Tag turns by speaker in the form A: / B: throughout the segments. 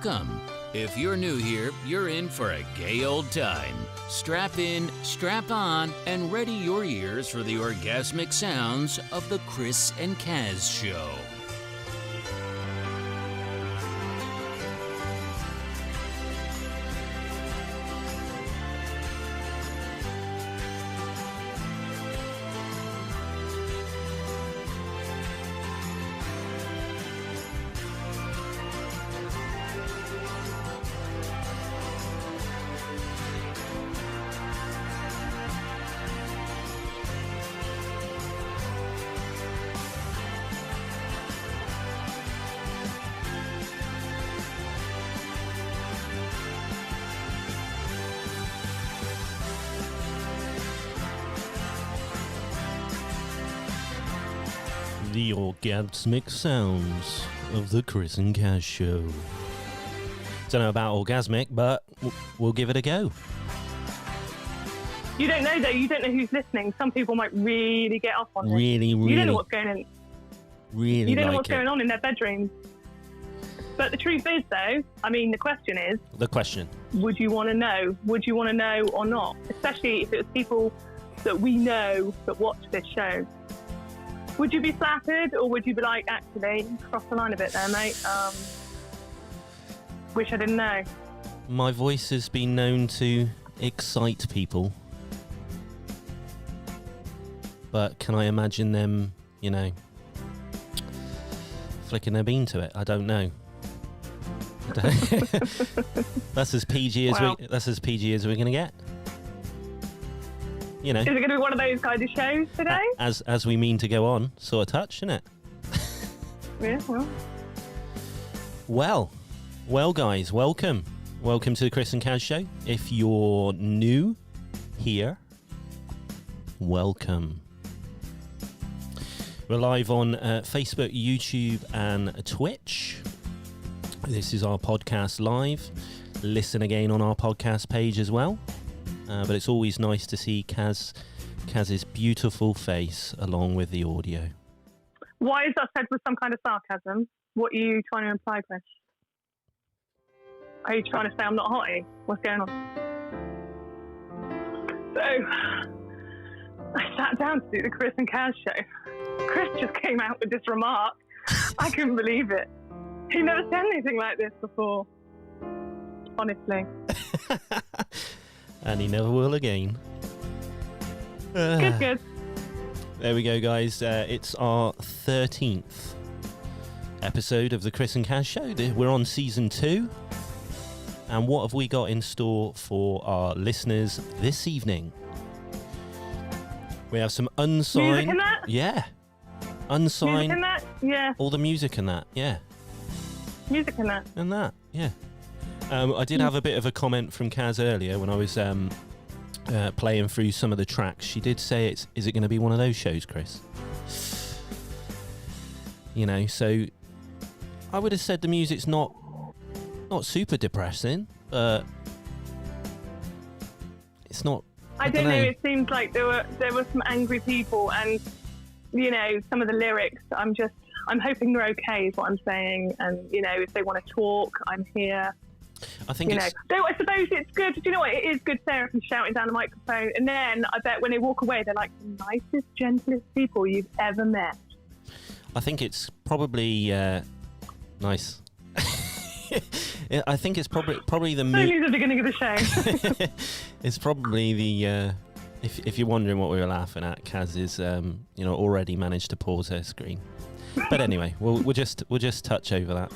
A: welcome. If you're new here, you're in for a gay old time. Strap in, strap on, and ready your ears for the orgasmic sounds of the Chris and Caz Show.
B: The orgasmic sounds of the Chris and Caz Show. Don't know about orgasmic, but we'll give it a go.
C: You don't know, though. You don't know who's listening. Some people might really get off on it.
B: Really.
C: You don't know what's going on.
B: Really,
C: you don't know
B: like
C: what's going on in their bedrooms. But the truth is, though, I mean, the question is...
B: The question.
C: Would you want to know? Would you want to know or not? Especially if it was people that we know that watch this show. Would you be flattered, or would you be like, actually, cross the line a bit there, mate? Wish I didn't know.
B: My voice has been known to excite people. But can I imagine them, you know, flicking their bean to it? I don't know. That's as PG as we're going to get. You know.
C: Is it going to be one of those kind of shows today?
B: As we mean to go on, sort of touch, isn't it?
C: Yeah,
B: Well, guys, welcome to the Chris and Caz Show. If you're new here, welcome. We're live on Facebook, YouTube, and Twitch. This is our podcast live. Listen again on our podcast page as well. But it's always nice to see Caz's beautiful face along with the audio.
C: Why is that said with some kind of sarcasm? What are you trying to imply, Chris? Are you trying to say I'm not hottie? What's going on? So, I sat down to do the Chris and Caz Show. Chris just came out with this remark. I couldn't believe it. He never said anything like this before. Honestly.
B: And he never will again.
C: Good.
B: There we go, guys. It's our 13th episode of the Chris and Caz Show. We're on season 2. And what have we got in store for our listeners this evening? We have some unsigned...
C: Music in that?
B: Yeah. Unsigned...
C: Music in that? Yeah.
B: All the music in that, yeah.
C: Music in that?
B: And that, yeah. I did have a bit of a comment from Caz earlier when I was playing through some of the tracks. She did say, is it going to be one of those shows, Chris? You know, so I would have said the music's not super depressing, but it's not...
C: I don't know, it seems like there were some angry people, and, you know, some of the lyrics, I'm hoping they're okay, is what I'm saying, and, you know, if they want to talk, I'm here.
B: I think
C: though I suppose it's good. Do you know what? It is good therapy shouting down the microphone, and then I bet when they walk away, they're like the nicest, gentlest people you've ever met.
B: I think it's probably nice. I think it's probably the
C: only the beginning of the show.
B: It's probably the if you're wondering what we were laughing at, Caz is already managed to pause her screen. But anyway, we'll just touch over that.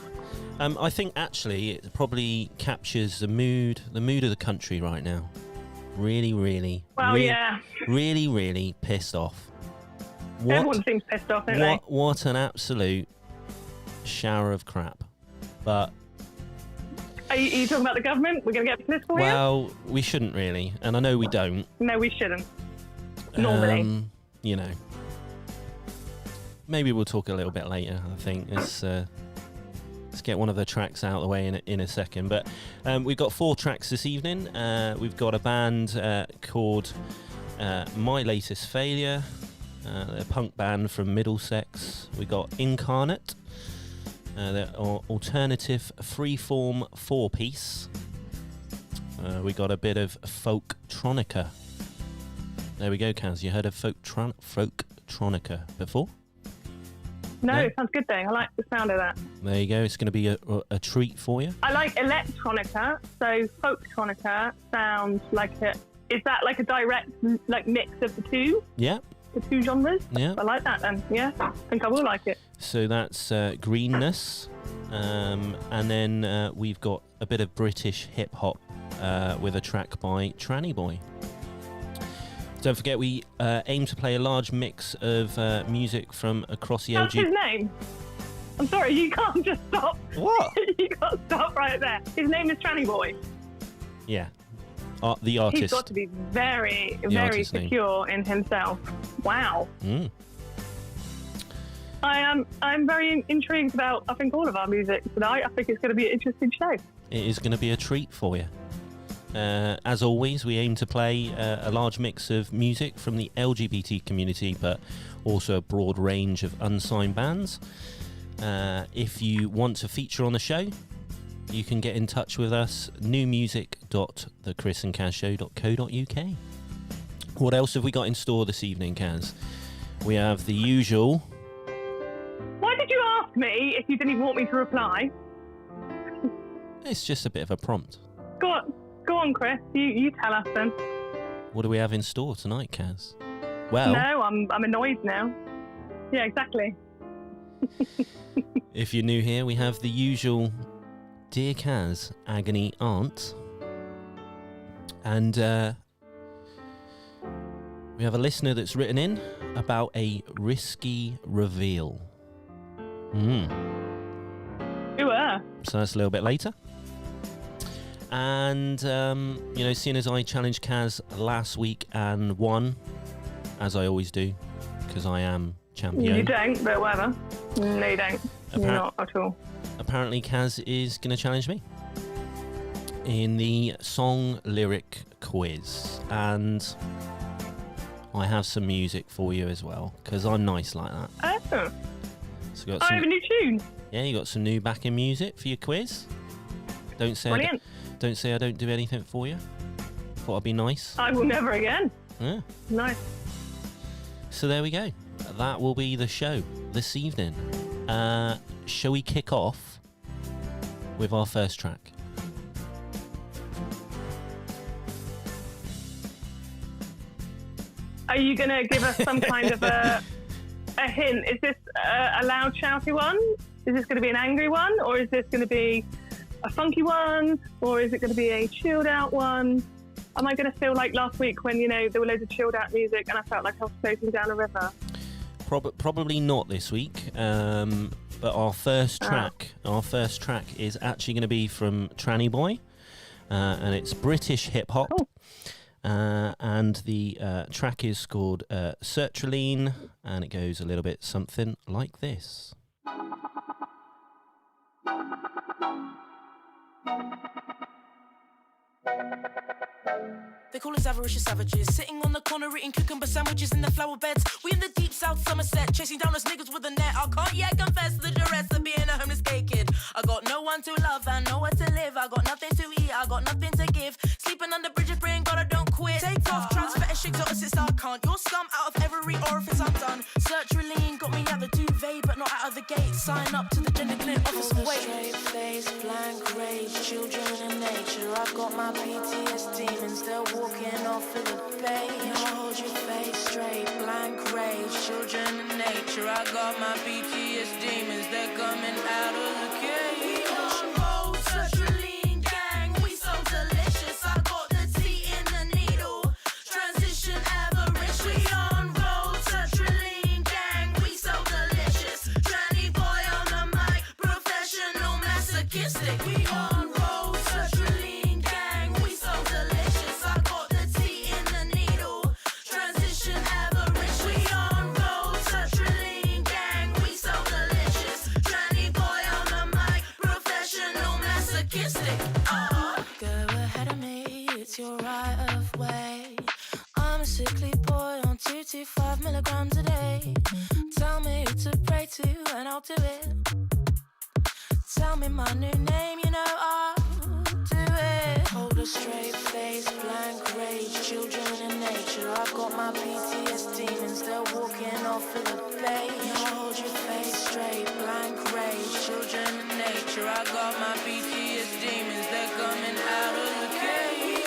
B: I think actually it probably captures the mood of the country right now. Really, really pissed off.
C: Everyone seems pissed off, don't they?
B: What an absolute shower of crap. But
C: are you talking about the government? We're going to get political here?
B: Well, we shouldn't really, and I know we don't.
C: No, we shouldn't. Normally.
B: You know. Maybe we'll talk a little bit later, I think. Let's get one of the tracks out of the way in a second. But we've got 4 tracks this evening. We've got a band called My Latest Failure. They're a punk band from Middlesex. We got Incarnate. They're alternative freeform 4-piece. We got a bit of folktronica. There we go, Caz. You heard of folktronica before?
C: No, it sounds good though. I like the sound of that.
B: There you go. It's going to be a treat for you.
C: I like electronica, so folktronica sounds like is that like a direct like mix of the two?
B: Yeah.
C: The two genres?
B: Yeah.
C: I like that then, yeah. I think I will like it.
B: So that's Greenness. And then we've got a bit of British hip-hop with a track by Tranny Boy. Don't forget, we aim to play a large mix of music from across the
C: What's his name? I'm sorry, you can't just stop.
B: What?
C: You can't stop right there. His name is Tranny Boy.
B: Yeah. The artist.
C: He's got to be very, very secure in himself. Wow. I'm very intrigued about, I think, all of our music tonight. I think it's going to be an interesting show.
B: It is going to be a treat for you. As always, we aim to play a large mix of music from the LGBT community, but also a broad range of unsigned bands. If you want to feature on the show, you can get in touch with us, newmusic.thechrisandcazshow.co.uk. What else have we got in store this evening, Caz? We have the usual...
C: Why did you ask me if you didn't even want me to reply?
B: It's just a bit of a prompt.
C: Go on, Chris. You tell us then.
B: What do we have in store tonight, Caz? Well...
C: No, I'm annoyed now. Yeah, exactly.
B: If you're new here, we have the usual... Dear Caz Agony Aunt, and we have a listener that's written in about a risky reveal.
C: Ooh,
B: So that's a little bit later. And, seeing as I challenged Caz last week and won, as I always do, because I am champion.
C: You don't, but whatever. No, you don't. Not at all.
B: Apparently, Caz is going to challenge me in the song lyric quiz. And I have some music for you as well, because I'm nice like that.
C: Oh.
B: So
C: I have a new tune.
B: Yeah, you got some new backing music for your quiz. Don't say I don't do anything for you. Thought I'd be nice.
C: I will never again.
B: Yeah.
C: Nice.
B: So there we go. That will be the show this evening. Shall we kick off with our first track?
C: Are you going to give us some kind of a hint? Is this a loud, shouty one? Is this going to be an angry one? Or is this going to be a funky one? Or is it going to be a chilled out one? Am I going to feel like last week when, there were loads of chilled out music and I felt like I was floating down a river?
B: Probably not this week. But our first track is actually going to be from Tranny Boy, and it's British hip hop.
C: Cool.
B: And the track is called Sertraline, and it goes a little bit something like this.
D: They call us avaricious savages, sitting on the corner eating cucumber sandwiches in the flower beds. We in the deep south Somerset, chasing down us niggas with a net. I can't yet confess the duress of being a homeless gay kid. I got no one to love and nowhere to live. I got nothing to eat, I got nothing to give. Sleeping under bridges, praying God I don't quit. Take off, transfer extra opposites, I can't. You're scum out of every orifice I've done. Sertraline got me out the duvet, but not out of the gate. Sign up to the gender clinic office and wait. Straight face, blank rage, children in nature. I've got my PTS demons, they're walking off of the page. Hold your face straight, blank rage, children in nature. I got my PTS demons, they're coming out of the cage. We on roll, sertraline gang, we so delicious. I got the tea in the needle, transition average. We on roll, sertraline gang, we so delicious. Tranny boy on the mic, professional masochistic. We on roll, sertraline gang, we so delicious. I got the tea in the needle, transition average. We on roll, sertraline gang, we so delicious. Tranny boy on the mic, professional masochistic. Go ahead of me, it's your right of way. I'm a sickly boy on 225 milligrams a day. Tell me who to pray to and I'll do it. Tell me my new name, you know I'll do it. Hold a straight face, blank rage, children in nature. I've got my PTS demons, they're walking off of the page. Hold your face straight, blank rage, children in nature. I got my PTS demons, they're coming out of the cage.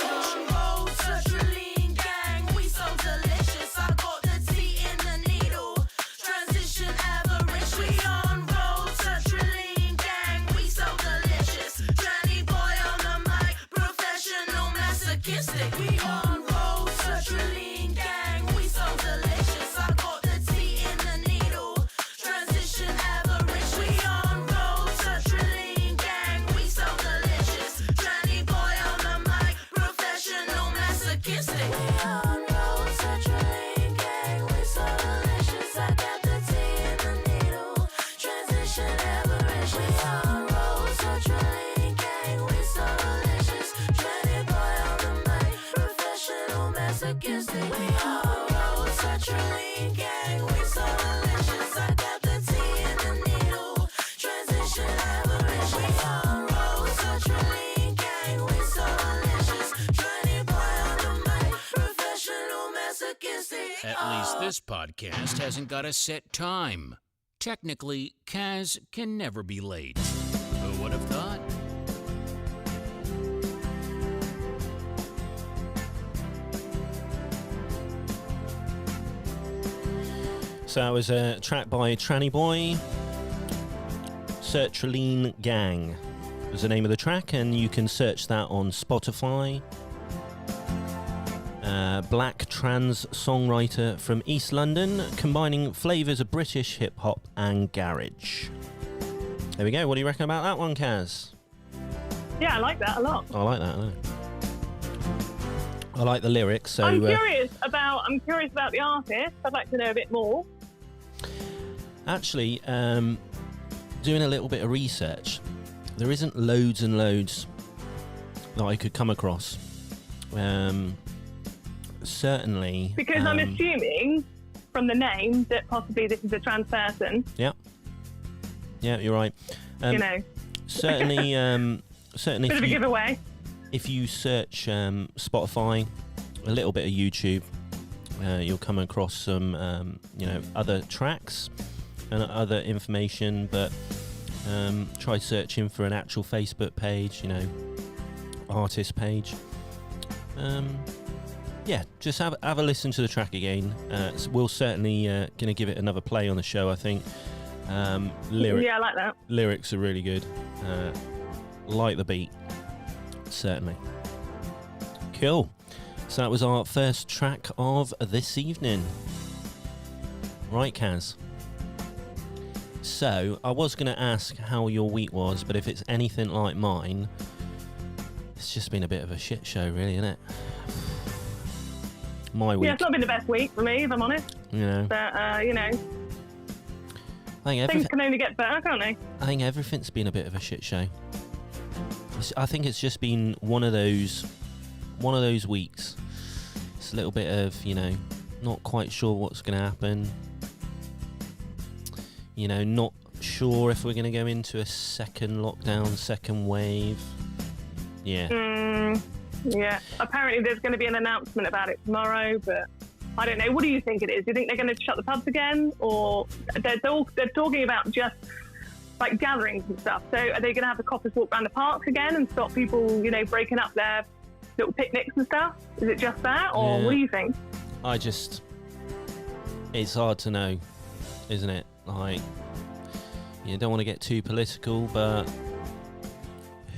D: Roll, sertraline gang, we so delicious. I got the tea in the needle, transition average. We on roll, sertraline gang, we so delicious. Tranny Boy on the mic, professional masochistic. We on roll, sertraline gang, we so delicious. I got the tea in the needle, transition average. We on roll, sertraline gang, we so delicious. Tranny Boy on the mic, professional masochistic. We on roll, sertraline gang, we so delicious. I got the tea in the needle, transition average. We on roll, sertraline gang, we so delicious. Tranny Boy on the mic, professional masochistic. We on roll, sertraline gang, we so delicious. I got the tea in the needle, transition average. We on roll, sertraline gang, we so delicious. Tranny Boy on the mic, professional masochistic.
A: At least this podcast hasn't got a set time. Technically, Caz can never be late. Who would have thought?
B: So that was a track by Tranny Boy. Sertraline Gang was the name of the track, and you can search that on Spotify. Black trans songwriter from East London, combining flavours of British hip hop and garage. There we go. What do you reckon about that one, Caz?
C: Yeah, I like that a lot.
B: I like that. I like the lyrics. So
C: I'm curious about the artist. I'd like to know a bit more.
B: actually, doing a little bit of research, there isn't loads and loads that I could come across. Certainly,
C: because I'm assuming from the name that possibly this is a trans person.
B: Yeah, you're right.
C: You know,
B: certainly, certainly.
C: Bit of a giveaway.
B: If you search Spotify, a little bit of YouTube, you'll come across some, other tracks and other information. But try searching for an actual Facebook page, artist page. Just have a listen to the track again. We'll certainly going to give it another play on the show, I think.
C: Yeah, I like that.
B: Lyrics are really good. Like the beat, certainly. Cool. So that was our first track of this evening. Right, Caz? So, I was going to ask how your week was, but if it's anything like mine, it's just been a bit of a shit show, really, isn't it? My week.
C: Yeah, it's not been the best week for me, if I'm honest. But,
B: I think
C: things can only get better, can't they?
B: I think everything's been a bit of a shit show. I think it's just been one of those weeks. It's a little bit of, not quite sure what's going to happen. Not sure if we're going to go into a second lockdown, second wave. Yeah.
C: Yeah. Apparently there's going to be an announcement about it tomorrow, but I don't know. What do you think it is? Do you think they're going to shut the pubs again? Or they're talking about just like gatherings and stuff. So are they going to have the coppers walk around the parks again and stop people, breaking up their little picnics and stuff? Is it just that? Or what do you think?
B: It's hard to know, isn't it? Like, you don't want to get too political, but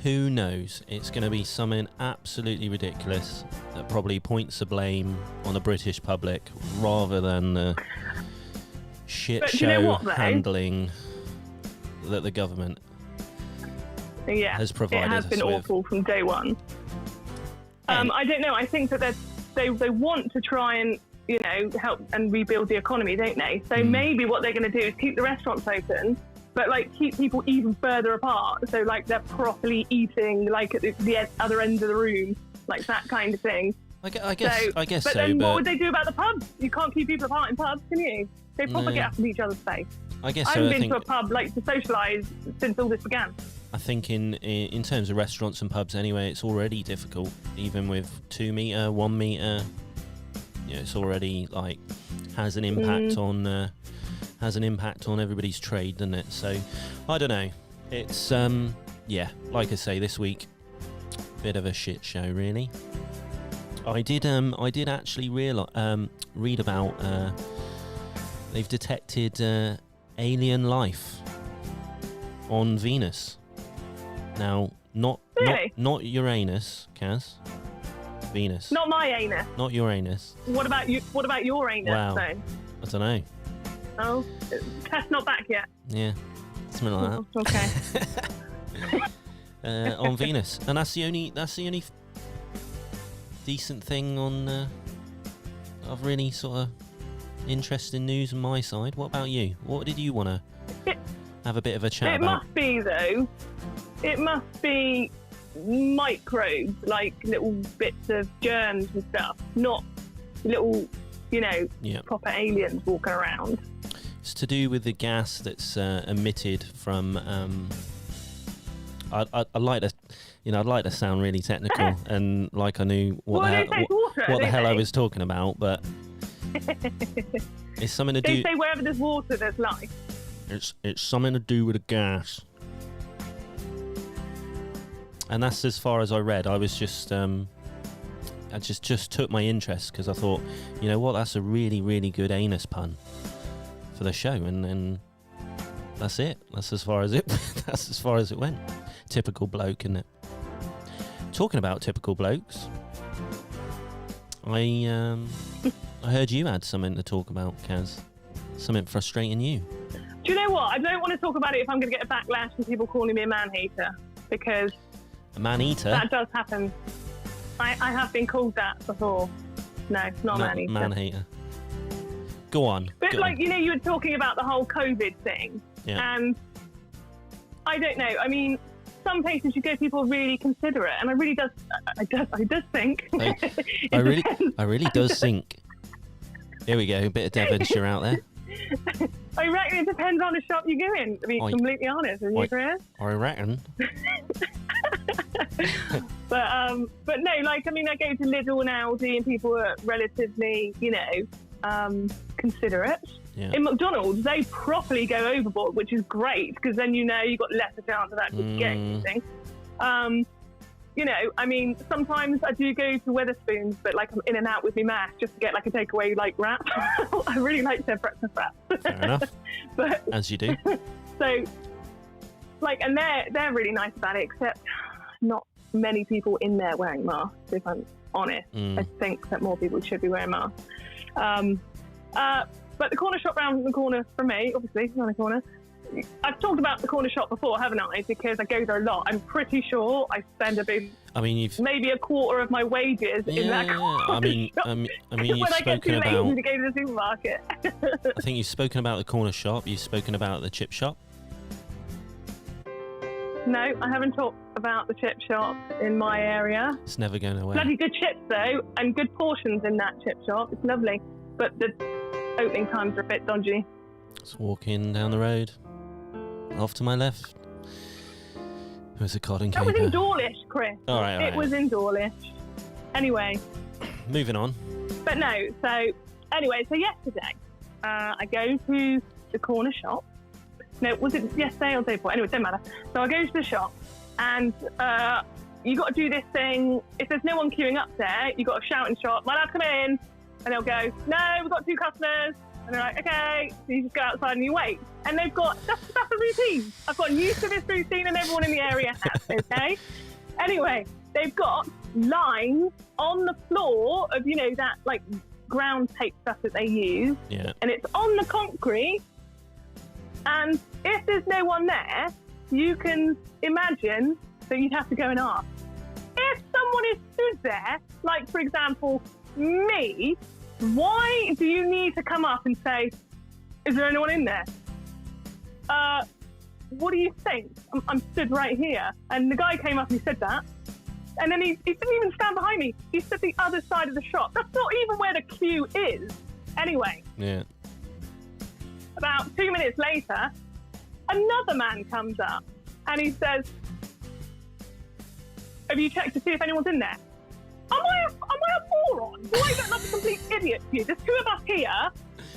B: who knows? It's going to be something absolutely ridiculous that probably points the blame on the British public rather than the shit show handling that the government has provided.
C: It has been awful from day one. I don't know. I think that they want to try and help and rebuild the economy, don't they? So maybe what they're going to do is keep the restaurants open, but keep people even further apart. So they're properly eating at the other end of the room, that kind of thing.
B: I guess.
C: But then what would they do about the pubs? You can't keep people apart in pubs, can you? They proper get up in each other's face.
B: I guess
C: I
B: so.
C: haven't been to a pub to socialise since all this began.
B: I think in terms of restaurants and pubs anyway, it's already difficult, even with 2 meter, 1 meter. It's already like has an impact on everybody's trade, doesn't it? So I don't know. It's like I say, this week, bit of a shit show, really. I did actually read about they've detected alien life on Venus. Now, not Uranus, Caz. Venus.
C: Not my anus.
B: Not Uranus.
C: What about you? What about your anus?
B: Wow.
C: Though?
B: I don't know.
C: Oh, test not back yet.
B: Yeah, something like
C: that.
B: Okay. On Venus, and that's the only decent thing on of really sort of interesting news on my side. What about you? What did you want to have a bit of a chat about?
C: Must be though. It must be microbes, like little bits of germs and stuff, not little, proper aliens walking around.
B: It's to do with the gas that's emitted from. I'd like to sound really technical and like I knew what the hell I was talking about, but it's something to do.
C: They say wherever there's water, there's life.
B: It's something to do with a gas, and that's as far as I read. I was just I just took my interest because I thought, you know what, that's a really, really good anus pun for the show, and that's it. That's as far as it went. Typical bloke, isn't it? Talking about typical blokes, I heard you had something to talk about, Caz. Something frustrating you.
C: Do you know what? I don't want to talk about it if I'm going to get a backlash from people calling me a man-hater, because...
B: A man-eater?
C: That does happen. I have been called that before. No, not a man-eater.
B: Man-hater. Go on.
C: But you were talking about the whole COVID thing.
B: Yeah.
C: And I don't know. I mean, some places you go, people are really considerate, and I does think.
B: I really does think. Here we go, a bit of Devonshire out there.
C: I reckon it depends on the shop you go in, to be completely honest with you, Chris.
B: I reckon.
C: But no, I go to Lidl and Aldi, and people are relatively, considerate.
B: Yeah.
C: In McDonald's, they properly go overboard, which is great, because then you've got less a chance of actually getting anything. Sometimes I do go to Wetherspoons, but I'm in and out with my mash just to get a takeaway wrap. I really like their breakfast wrap.
B: Fair enough.
C: But
B: as you do.
C: So, and they're really nice about it, except not many people in there wearing masks, if I'm honest. I think that more people should be wearing masks. But the corner shop round the corner from me, obviously, around the corner, I've talked about the corner shop before, haven't I? Because I go there a lot. I'm pretty sure I spend maybe a quarter of my wages in that corner shop.
B: You've spoken about...
C: to go to the supermarket.
B: I think you've spoken about the corner shop. You've spoken about the chip shop.
C: No, I haven't talked about the chip shop in my area.
B: It's never going away.
C: Bloody good chips, though, and good portions in that chip shop. It's lovely. But the opening times are a bit dodgy.
B: Just walking down the road. Off to my left. There's a cod and caper.
C: That was in Dawlish, Chris.
B: All right.
C: It was in Dawlish. Anyway.
B: Moving on.
C: But no, so yesterday, I go to the corner shop. No, was it yesterday or the day before? Anyway, it doesn't matter. So I go to the shop, and you got to do this thing. If there's no one queuing up there, you got to shout in the shop, "My lad, come in!" And they'll go, "No, we've got 2 customers." And they're like, "Okay." So you just go outside and you wait. And they've got, that's a routine. I've gotten used to this routine, and everyone in the area has, okay? Anyway, they've got lines on the floor of, that ground tape stuff that they use.
B: Yeah.
C: And it's on the concrete. And if there's no one there, you can imagine that you'd have to go and ask. If someone is stood there, for example, me, why do you need to come up and say, "Is there anyone in there?" What do you think? I'm stood right here. And the guy came up and he said that. And then he didn't even stand behind me. He stood the other side of the shop. That's not even where the queue is. Anyway.
B: Yeah.
C: About 2 minutes later, another man comes up and he says, Have you checked to see if anyone's in there? Am I a moron? Do I look like a complete idiot to you? There's two of us here,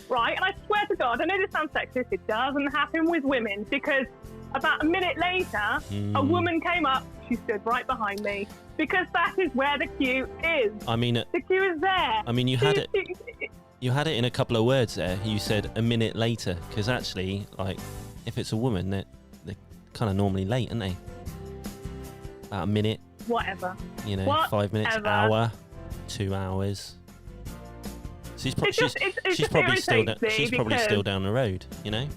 C: right? And I swear to God, I know this sounds sexist. It doesn't happen with women because about a minute later, a woman came up. She stood right behind me because that is where the queue is.
B: I mean,
C: the queue is there.
B: I mean, you had it. You had it in a couple of words there. You said a minute later, because actually, like, if it's a woman, they're kind of normally late, aren't they? About a minute.
C: Whatever.
B: You know, 5 minutes, hour, 2 hours. She's probably still down the road. You know.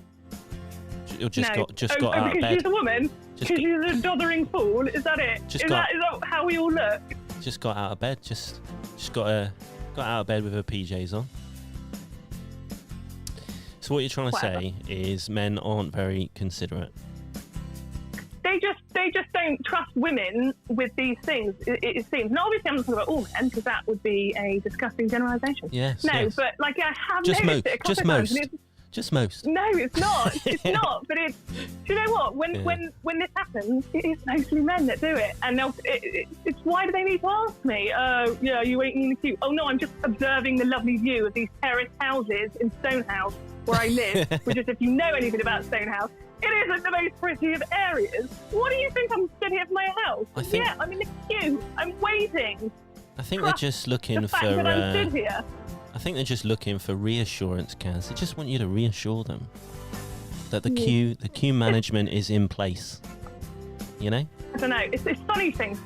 B: You just got out of bed.
C: Because she's a woman. Because she's a doddering fool. Is that it? Is that how we all look?
B: Just got out of bed. Just got out of bed with her PJs on. So what you're trying to say is men aren't very considerate. They just don't trust women with these things. It seems. Now, obviously, I'm not talking about all men because that would be a disgusting generalisation. Yes.
C: No,
B: yes.
C: But like I have noticed it a couple of times.
B: Just most.
C: No, it's not. It's not. But it's. Do you know what? When this happens, it is mostly men that do it, and it's why do they need to ask me? Oh, yeah, you waiting in the queue? Oh no, I'm just observing the lovely view of these terraced houses in Stonehouse where I live. Which is, if you know anything about Stonehouse, it isn't the most pretty of areas. What do you think I'm stood here for my house? I'm in the queue. I'm waiting.
B: I think they're just looking for.
C: That I'm stood here.
B: I think they're just looking for reassurance, Caz. They just want you to reassure them that the queue management is in place. You know?
C: I don't know. It's funny things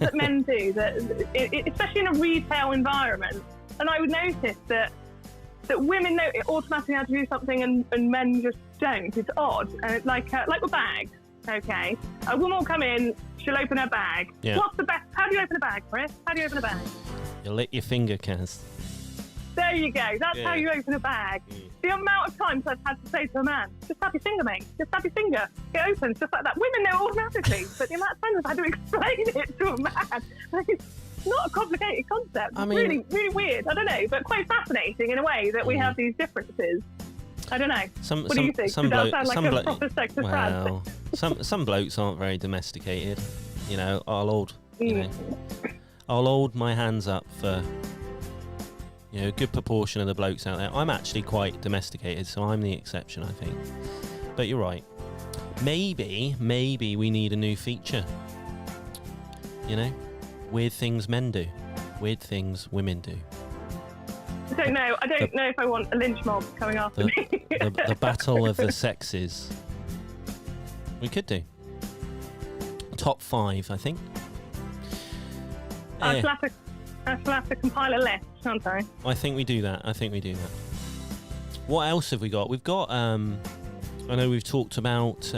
C: that men do, that especially in a retail environment. And I would notice that women know it automatically how to do something, and men just don't. It's odd. And it's like with bags. Okay, a woman will come in. She'll open her bag.
B: Yeah.
C: What's the best? How do you open a bag, Chris? How do you open a bag?
B: You lick your finger, Caz.
C: There you go. That's how you open a bag. The amount of times I've had to say to a man, just tap your finger, mate. Just tap your finger. It opens, just like that. Women know automatically. But the amount of times I've had to explain it to a man, it's not a complicated concept. It's really, really weird. I don't know, but quite fascinating in a way that we have these differences. I don't know. What do you think? Some
B: blokes aren't very domesticated. You know, I'll hold my hands up for, you know, a good proportion of the blokes out there. I'm actually quite domesticated, so I'm the exception, I think. But you're right. Maybe we need a new feature. You know, weird things men do, weird things women do.
C: I don't know. I don't know if I want a lynch mob coming after me.
B: the battle of the sexes. We could do. Top 5, I think.
C: I shall have to compile a list, shan't I?
B: I think we do that. What else have we got? We've got, I know we've talked about,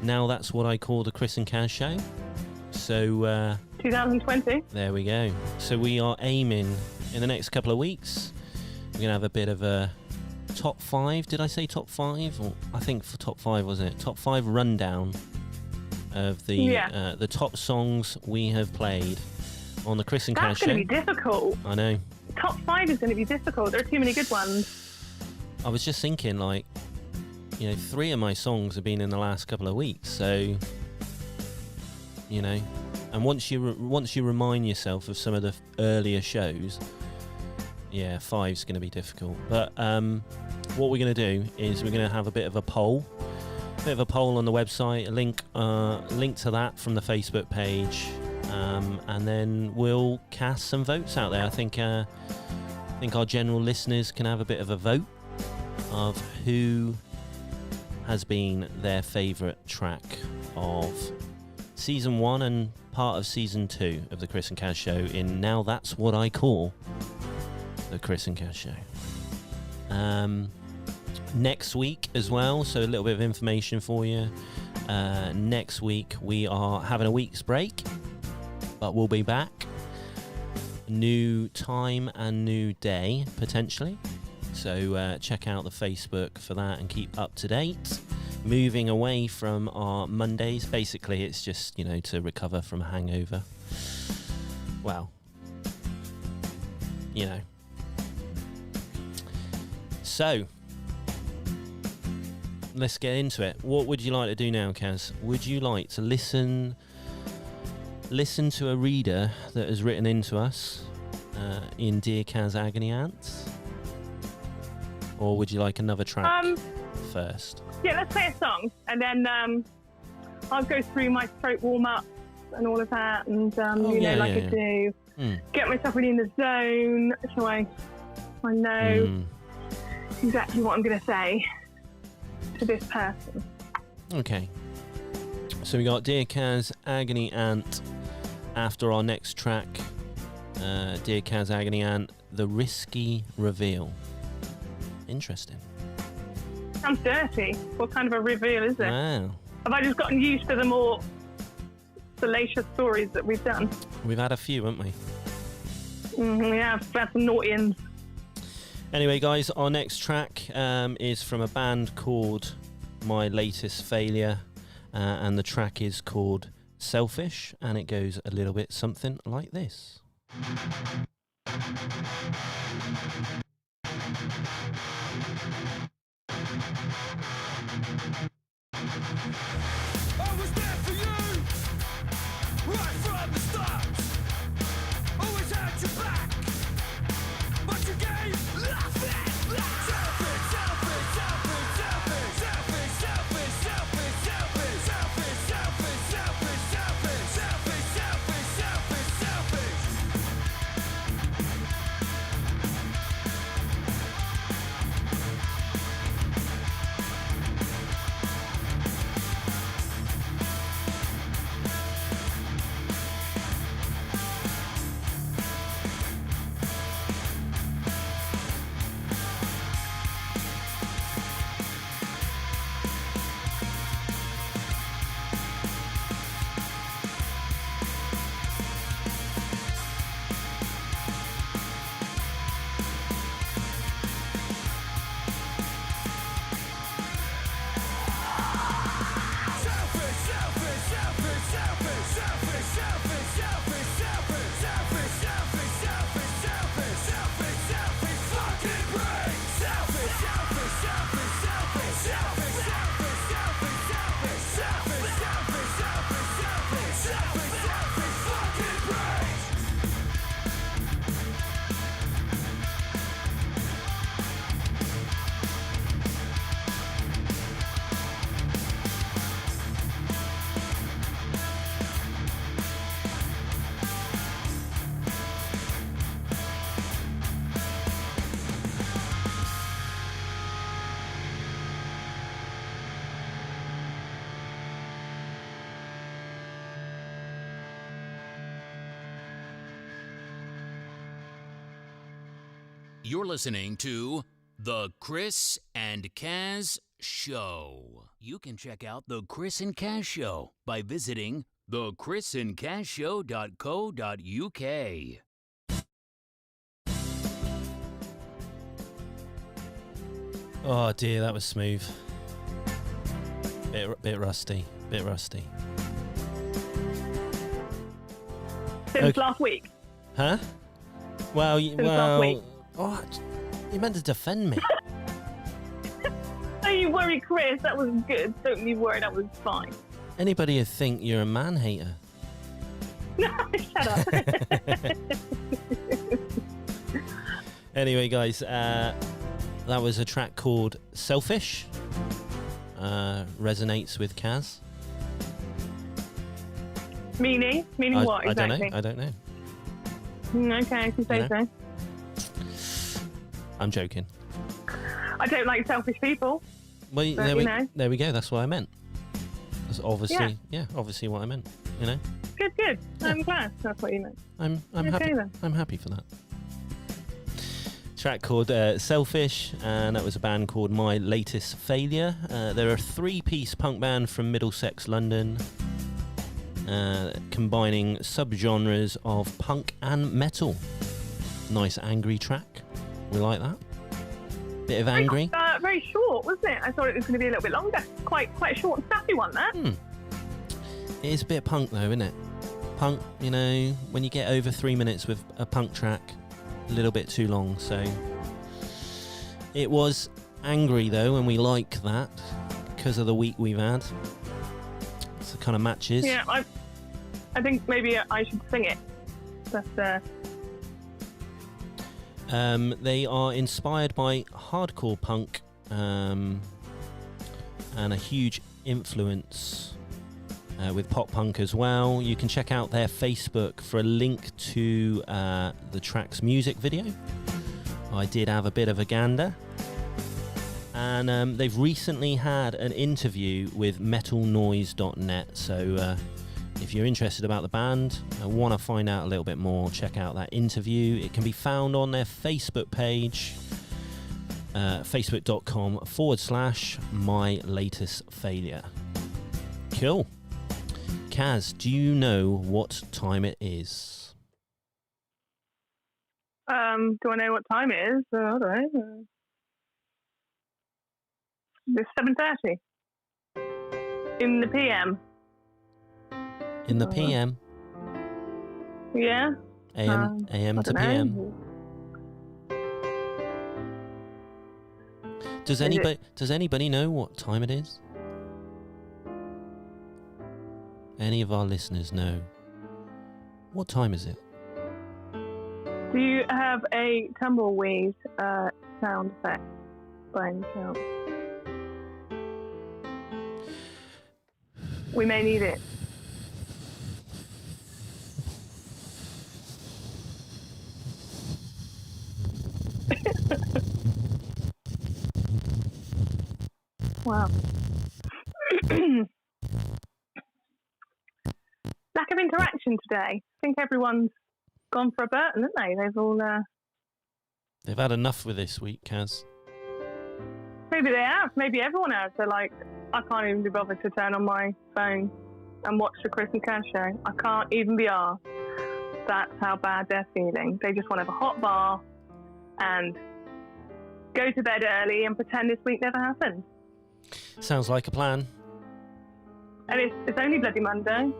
B: now that's what I call the Chris and Caz Show. So...
C: 2020.
B: There we go. So we are aiming, in the next couple of weeks, we're going to have a bit of a top 5. Did I say top 5? Or I think for top 5, wasn't it? Top 5 rundown of the top songs we have played on the Chris and Caz Show.
C: That's going to be difficult.
B: I know.
C: Top 5 is going to be difficult. There are too many good ones.
B: I was just thinking, like, you know, 3 of my songs have been in the last couple of weeks, so, you know, and once you remind yourself of some of the earlier shows, 5's going to be difficult. But what we're going to do is we're going to have a bit of a poll on the website, a link to that from the Facebook page. And then we'll cast some votes out there. I think our general listeners can have a bit of a vote of who has been their favourite track of Season 1 and part of Season 2 of the Chris and Caz Show in Now That's What I Call the Chris and Caz Show. Next week as well, so a little bit of information for you. Next week we are having a week's break, but we'll be back. New time and new day, potentially. So check out the Facebook for that and keep up to date. Moving away from our Mondays. Basically, it's just, you know, to recover from a hangover. Well, you know. So, let's get into it. What would you like to do now, Caz? Would you like to listen listen to a reader that has written into us in Dear Caz Agony Aunt? Or would you like another track first?
C: Yeah, let's play a song, and then I'll go through my throat warm-up and all of that, and I do. Get myself really in the zone, so I know exactly what I'm going to say to this person.
B: Okay. So we got Dear Caz Agony Aunt after our next track. Dear Caz Agony Aunt, The Risky Reveal. Interesting.
C: Sounds dirty. What kind of a reveal is it?
B: Wow.
C: Have I just gotten used to the more salacious stories that we've done?
B: We've had a few, haven't we?
C: Yeah, that's naughty ones.
B: Anyway, guys, our next track is from a band called My Latest Failure, and the track is called Selfish, and it goes a little bit something like this.
E: I was there for you, right from the start. Always had your back, but you gave nothing. Selfish, selfish, selfish, selfish, selfish, selfish, selfish, selfish, selfish, selfish, selfish, selfish, selfish, selfish, selfish, selfish.
A: You're listening to The Chris and Caz Show. You can check out The Chris and Caz Show by visiting thechrisandcazshow.co.uk.
B: Oh dear, that was smooth. Bit rusty.
C: Since last week.
B: Huh? Well,
C: last week.
B: Oh, you meant to defend me.
C: Don't you worry, Chris. That was good. Don't you worry. That was fine.
B: Anybody would think you're a man-hater.
C: No, shut up.
B: Anyway, guys, that was a track called Selfish. Resonates with Caz.
C: Meaning what exactly?
B: I don't know.
C: Okay, if you say so.
B: I'm joking.
C: I don't like selfish people.
B: Well,
C: but,
B: there we go. That's what I meant. That's obviously, obviously what I meant. You know.
C: Good. Yeah. I'm glad that's what you meant.
B: I'm
C: okay,
B: happy.
C: Then.
B: I'm happy for that. Track called Selfish, and that was a band called My Latest Failure. They're a three-piece punk band from Middlesex, London, combining subgenres of punk and metal. Nice angry track. We like that. Bit of angry.
C: Very short, wasn't it? I thought it was going to be a little bit longer. Quite a short and snappy one there.
B: It is a bit punk though, isn't it? Punk, you know, when you get over 3 minutes with a punk track, a little bit too long. So it was angry though, and we like that because of the week we've had. It's the kind of matches.
C: Yeah, I think maybe I should sing it. That's
B: They are inspired by hardcore punk and a huge influence with pop punk as well. You can check out their Facebook for a link to the track's music video. I did have a bit of a gander. And they've recently had an interview with metalnoise.net. So if you're interested about the band and want to find out a little bit more, check out that interview. It can be found on their Facebook page, facebook.com/mylatestfailure. Cool. Caz, do you know what time it is?
C: do I know what time it is? I don't know. It's 7:30 in the PM.
B: In the PM?
C: Yeah.
B: AM
C: I
B: to
C: don't
B: PM.
C: know.
B: Does anybody know what time it is? Any of our listeners know? What time is it?
C: Do you have a tumbleweed sound effect by any chance? We may need it. Wow. Lack of interaction today. I think everyone's gone for a Burton, haven't they? They've all...
B: They've had enough with this week, Caz.
C: Maybe they have. Maybe everyone has. They're like, I can't even be bothered to turn on my phone and watch the Chris and Caz show. I can't even be arsed. That's how bad they're feeling. They just want to have a hot bath and go to bed early and pretend this week never happened.
B: Sounds like a plan.
C: And it's only bloody Monday.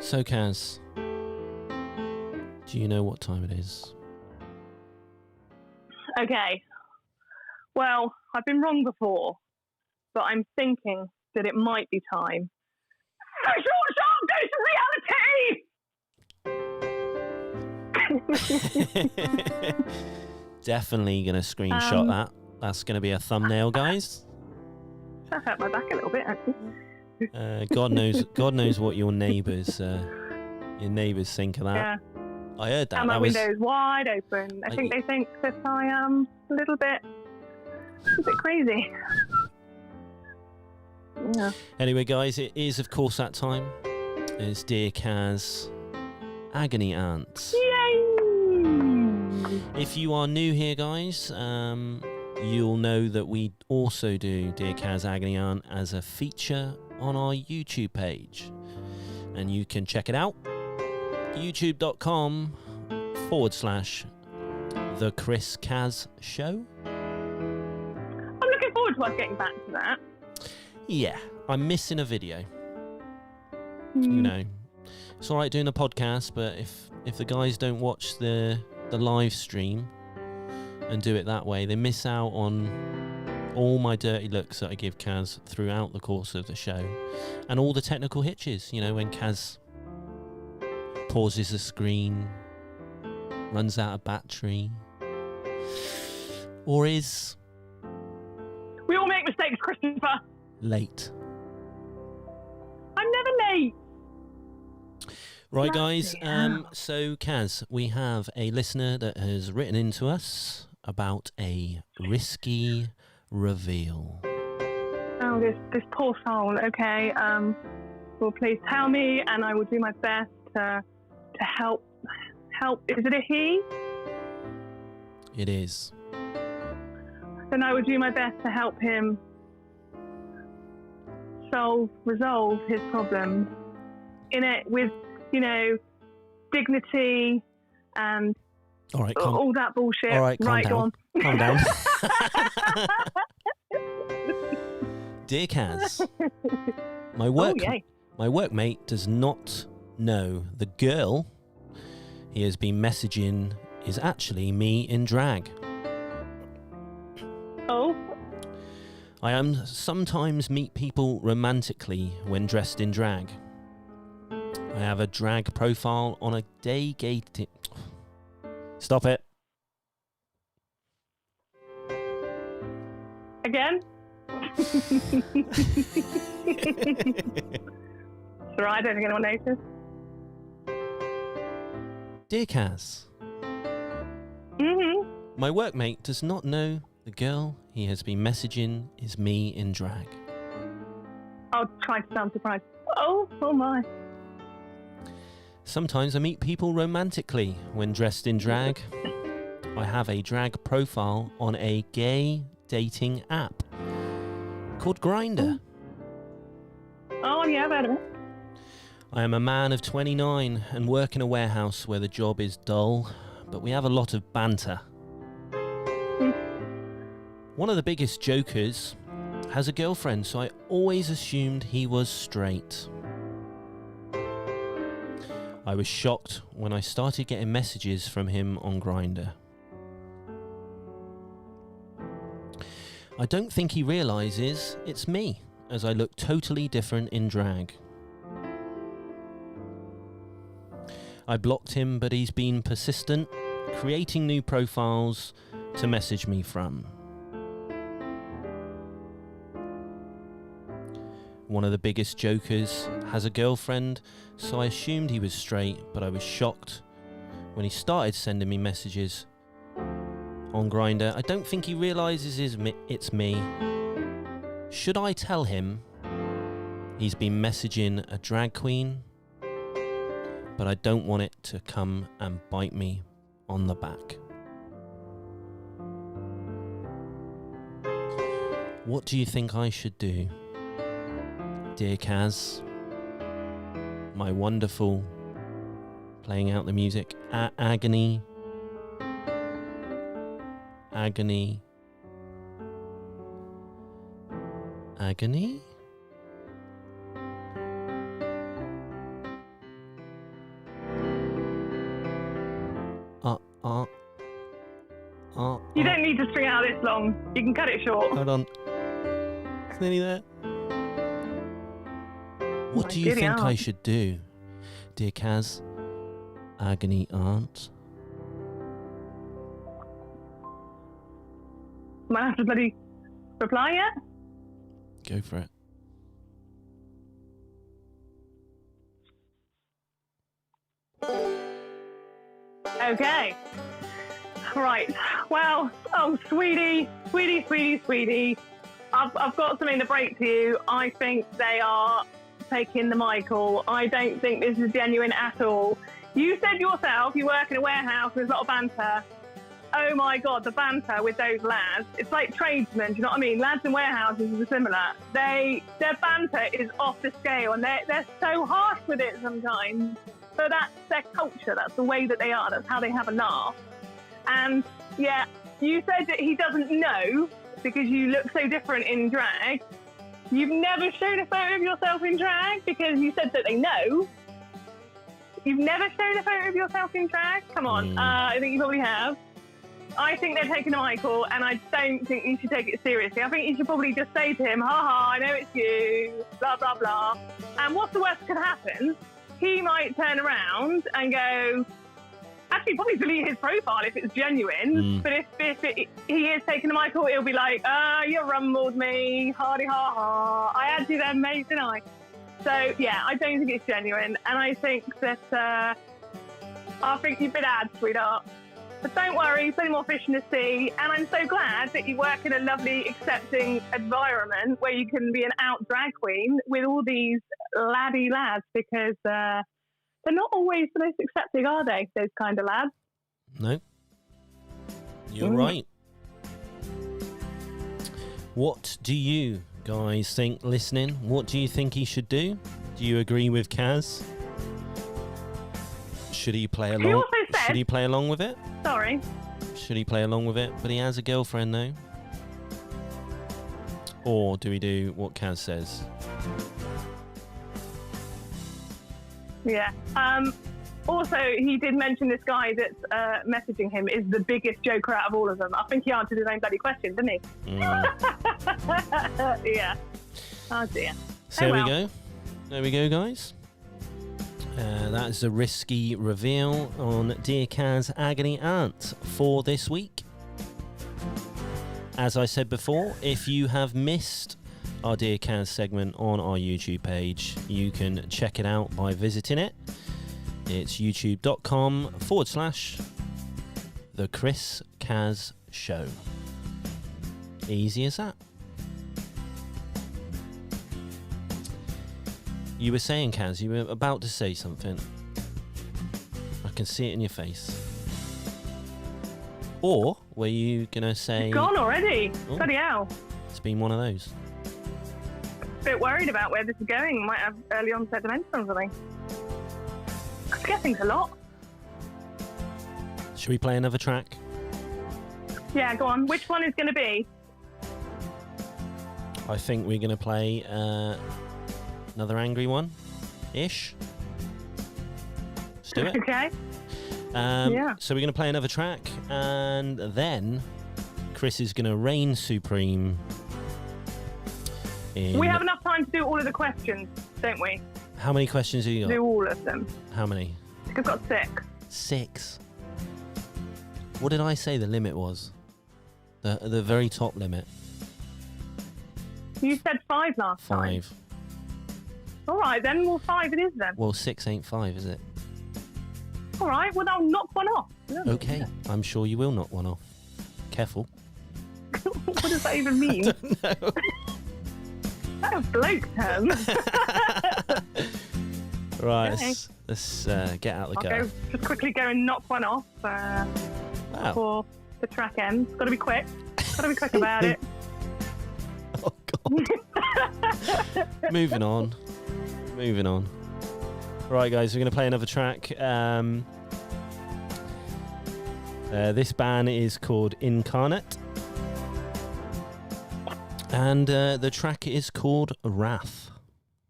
B: So, Caz, do you know what time it is?
C: Okay. Well, I've been wrong before, but I'm thinking that it might be time.
B: Definitely going to screenshot that. That's going to be a thumbnail, guys.
C: That hurt my back a little bit, actually.
B: God knows what your neighbours think of that.
C: Yeah.
B: I heard that.
C: And my
B: that was,
C: window's wide open. I think they think that I am a little bit crazy. Yeah.
B: Anyway, guys, it is of course that time. It's Dear Caz Agony Aunt.
C: Yay!
B: If you are new here, guys, you'll know that we also do Dear Caz Agony Aunt as a feature on our YouTube page. And you can check it out. youtube.com/The Chris Caz Show.
C: I'm looking forward to us getting back to that.
B: Yeah, I'm missing a video. You know, it's all right doing a podcast, but if the guys don't watch the live stream and do it that way, they miss out on all my dirty looks that I give Caz throughout the course of the show, and all the technical hitches. You know, when Caz pauses the screen, runs out of battery, or is
C: We all make mistakes, Christopher.
B: late.
C: I'm never late.
B: Right, guys, so Caz, we have a listener that has written into us about a risky reveal.
C: Oh, this poor soul. Okay. Well, please tell me, and I will do my best to help. Is it a he?
B: It is.
C: Then I will do my best to help him resolve his problems in it with, dignity and
B: All right,
C: all that bullshit.
B: All right, calm down.
C: Go on.
B: Calm down. Dear Caz, my workmate does not know the girl he has been messaging is actually me in drag.
C: Oh.
B: I sometimes meet people romantically when dressed in drag. I have a drag profile on a day gating. Stop it.
C: Again? Sorry, I don't think anyone noticed.
B: Dear Caz, my workmate does not know the girl he has been messaging is me in drag.
C: I'll try to sound surprised. Oh my.
B: Sometimes I meet people romantically when dressed in drag. I have a drag profile on a gay dating app called Grindr.
C: Oh, yeah, I've heard of it.
B: I am a man of 29 and work in a warehouse where the job is dull, but we have a lot of banter. One of the biggest jokers has a girlfriend, so I always assumed he was straight. I was shocked when I started getting messages from him on Grindr. I don't think he realises it's me, as I look totally different in drag. I blocked him, but he's been persistent, creating new profiles to message me from. One of the biggest jokers has a girlfriend, so I assumed he was straight, but I was shocked when he started sending me messages on Grindr. I don't think he realises it's me. Should I tell him he's been messaging a drag queen? But I don't want it to come and bite me on the back. What do you think I should do? Dear Caz, my wonderful, playing out the music, Agony
C: You don't need to string out this long. You can cut it short.
B: Hold on. It's nearly there. What do you think I should do, dear Caz Agony Aunt?
C: Might have to bloody reply yet?
B: Go for it.
C: Okay. Right. Well, oh, sweetie. I've got something to break to you. I think they are taking the Michael. I don't think this is genuine at all. You said yourself you work in a warehouse, there's a lot of banter. Oh my God, the banter with those lads. It's like tradesmen, do you know what I mean? Lads in warehouses are similar. Their banter is off the scale and they're so harsh with it sometimes. So that's their culture, that's the way that they are, that's how they have a laugh. And yeah, you said that he doesn't know because you look so different in drag. You've never shown a photo of yourself in drag because you said that they know. You've never shown a photo of yourself in drag? Come on, I think you probably have. I think they're taking a Michael, and I don't think you should take it seriously. I think you should probably just say to him, ha, I know it's you, blah, blah, blah. And what's the worst that could happen? He might turn around and go, actually probably delete his profile if it's genuine, but if he is taking a Michael, he'll be like, you rumbled me, hardy ha ha, I had you then, mate, didn't I? So, yeah, I don't think it's genuine, and I think that, I think you've been ad, sweetheart. But don't worry, plenty more fish in the sea, and I'm so glad that you work in a lovely, accepting environment where you can be an out drag queen with all these laddie lads, because they're not always the most accepting, are they, those kind of lads?
B: No. You're right. What do you guys think, listening? What do you think he should do? Do you agree with Caz? Should he play along?
C: He also said,
B: should he play along with it?
C: Sorry.
B: Should he play along with it? But he has a girlfriend though. Or do we do what Caz says?
C: Yeah. Also, he did mention this guy that's messaging him is the biggest joker out of all of them. I think he answered his own bloody question, didn't he? Yeah. Oh, dear.
B: So there we go. There we go, guys. That is a risky reveal on Dear Caz Agony Aunt for this week. As I said before, if you have missed our Dear Caz segment on our YouTube page, you can check it out by visiting it. It's youtube.com/The Chris Caz Show. Easy as that. You were saying, Caz, you were about to say something. I can see it in your face. Or were you going to say...
C: It's gone already.
B: Oh,
C: Bloody hell.
B: it's been one of those.
C: A bit worried about where this is going. Might have early onset dementia or something. I forget things a lot.
B: Should we play another track?
C: Yeah, go on. Which one is going to be?
B: I think we're going to play another angry one-ish. Let's do it.
C: Okay.
B: Yeah. So we're going to play another track, and then Chris is going to reign supreme.
C: We have enough time to do all of the questions, don't we?
B: How many questions have you got?
C: Do all of them.
B: How many?
C: I think I've got 6.
B: 6. What did I say the limit was? The very top limit.
C: You said 5 last time.
B: 5.
C: All right, then. Well, 5 it is then.
B: Well, 6 ain't 5, is it?
C: All right, well, I'll knock one off.
B: Okay, I'm sure you will knock one off. Careful.
C: What does that even mean?
B: I don't know.
C: That's a bloke term.
B: Right,
C: Okay.
B: let's get out the
C: I'll
B: car.
C: just quickly go and knock one off
B: Wow.
C: before the track ends. Got to be quick. Got to be quick about it.
B: Oh, God. Moving on. Right, guys, we're going to play another track. This band is called Incarnate. And the track is called Wrath.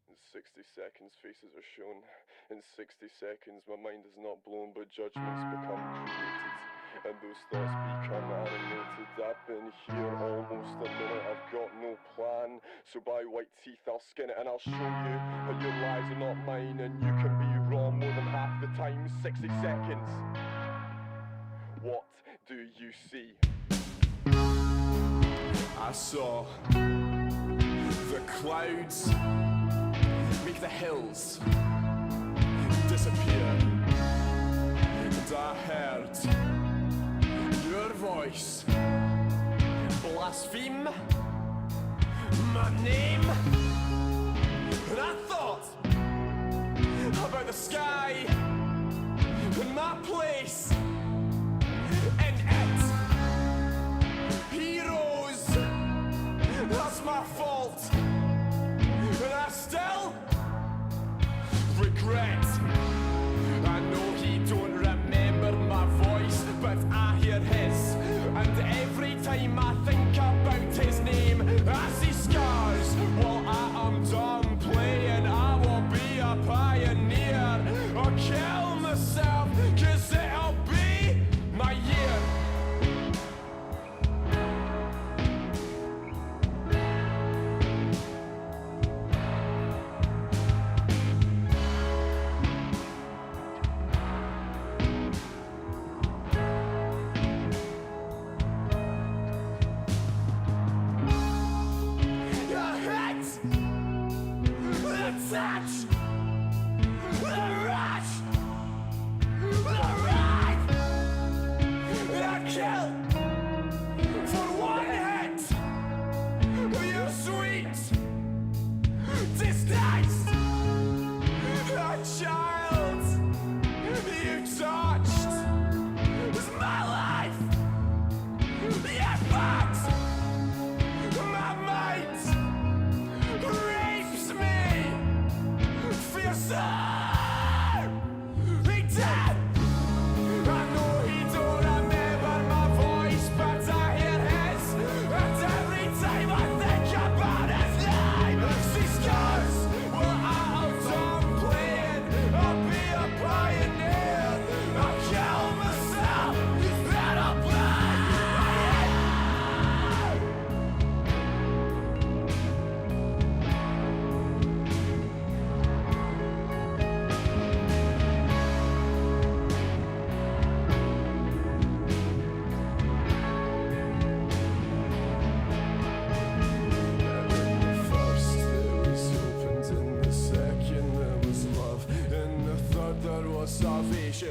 F: In 60 seconds, faces are shown. In 60 seconds, my mind is not blown, but judgments become created. And those thoughts become animated. I've been here almost a minute, I've got no plan. So by white teeth, I'll skin it and I'll show you how your lies are not mine. And you can be wrong more than half the time. 60 seconds. What do you see? I saw the clouds make the hills disappear, and I heard your voice blaspheme my name, and I thought about the sky and my place in it. Heroes, that's my fault, and I still regret. I know he don't remember my voice, but I hear his, and every time I think about his name, I see scars. While I am done playing, I will be a pioneer, or kill myself, 'cause it'll be my year.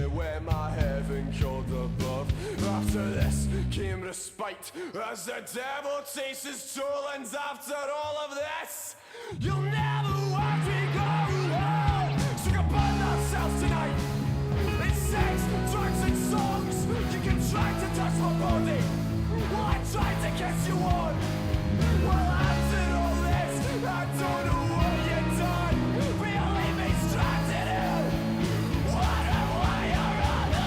F: here where my heaven called above. After this came respite, as the devil takes his toll. And after all of this, you'll never watch me go home. So we can burn ourselves tonight. It's sex, drugs and songs. You can try to touch my body. Well, I tried to kiss you on. Well, after all this, I don't know what you've done. But you leave me stranded here. Wonder why you're on the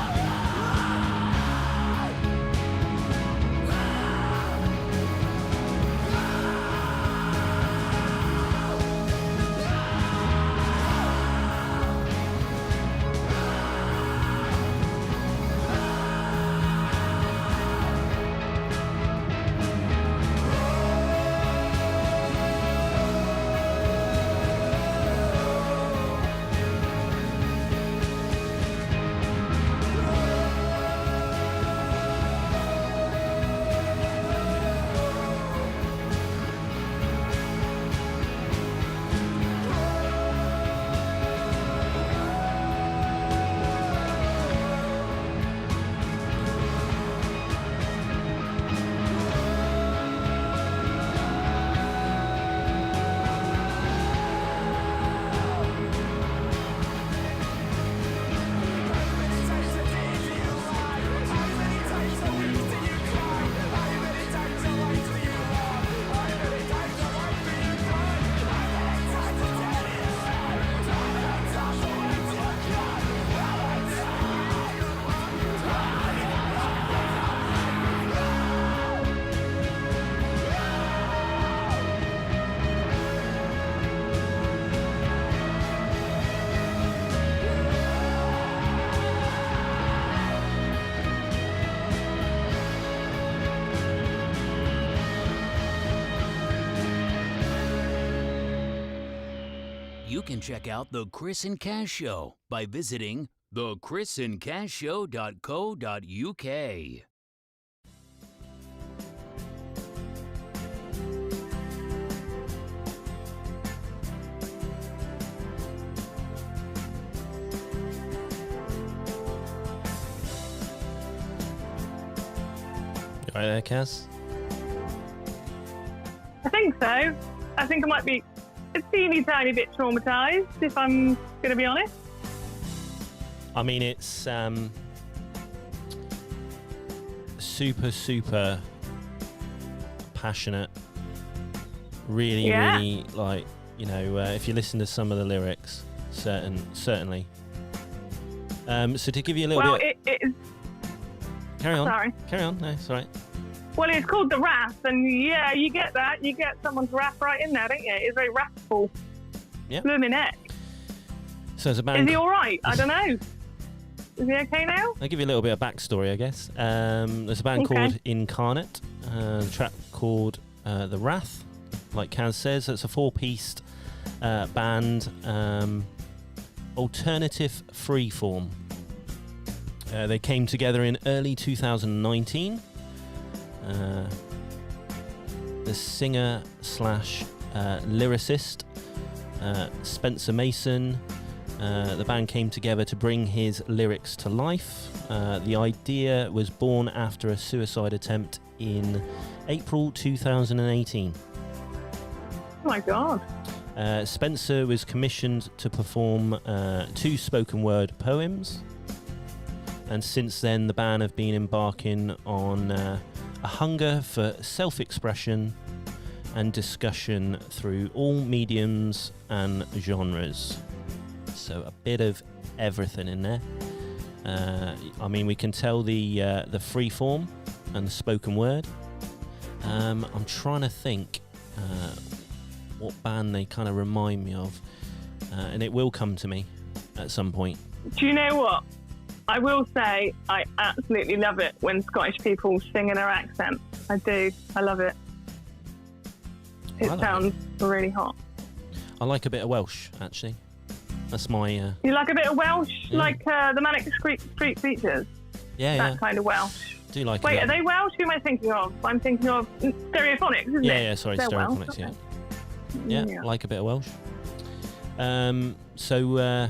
A: You can check out The Chris and Caz Show by visiting thechrisandcazshow.co.uk.
B: Right there, Caz?
C: I think so. I think I might be a teeny tiny bit traumatised, if I'm going to be honest.
B: I mean, it's super passionate. Really, like, you know, if you listen to some of the lyrics, certainly. So to give you a little bit...
C: it is...
B: Carry on.
C: Sorry.
B: Carry on. No, it's all right.
C: Well, it's called The Wrath, and yeah, you get that. You get someone's wrath right in there, don't you? It's very wrathful.
B: Yeah.
C: Blooming heck.
B: So there's a band...
C: Is he all right? I don't know. Is he okay now?
B: I'll give you a little bit of backstory, I guess. There's a band called Incarnate, the track called The Wrath. Like Caz says, it's a 4-piece band, alternative freeform. They came together in early 2019. The singer slash lyricist Spencer Mason, the band came together to bring his lyrics to life. The idea was born after a suicide attempt in April 2018.
C: Oh my God.
B: Spencer was commissioned to perform 2 spoken word poems, and since then the band have been embarking on a hunger for self-expression and discussion through all mediums and genres. So a bit of everything in there. I mean, we can tell the free form and the spoken word. I'm trying to think what band they kind of remind me of, and it will come to me at some point.
C: Do you know what? I will say I absolutely love it when Scottish people sing in their accent. I do. I love it. It sounds really hot.
B: I like a bit of Welsh, actually. That's my...
C: You like a bit of Welsh? Yeah. Like the Manic Street Preachers?
B: Yeah,
C: that kind of Welsh.
B: Do you like
C: Wait,
B: it?
C: are they Welsh? Who am I thinking of? I'm thinking of Stereophonics, isn't it?
B: Yeah, sorry,
C: They're
B: Stereophonics,
C: Welsh,
B: yeah. I like a bit of Welsh. So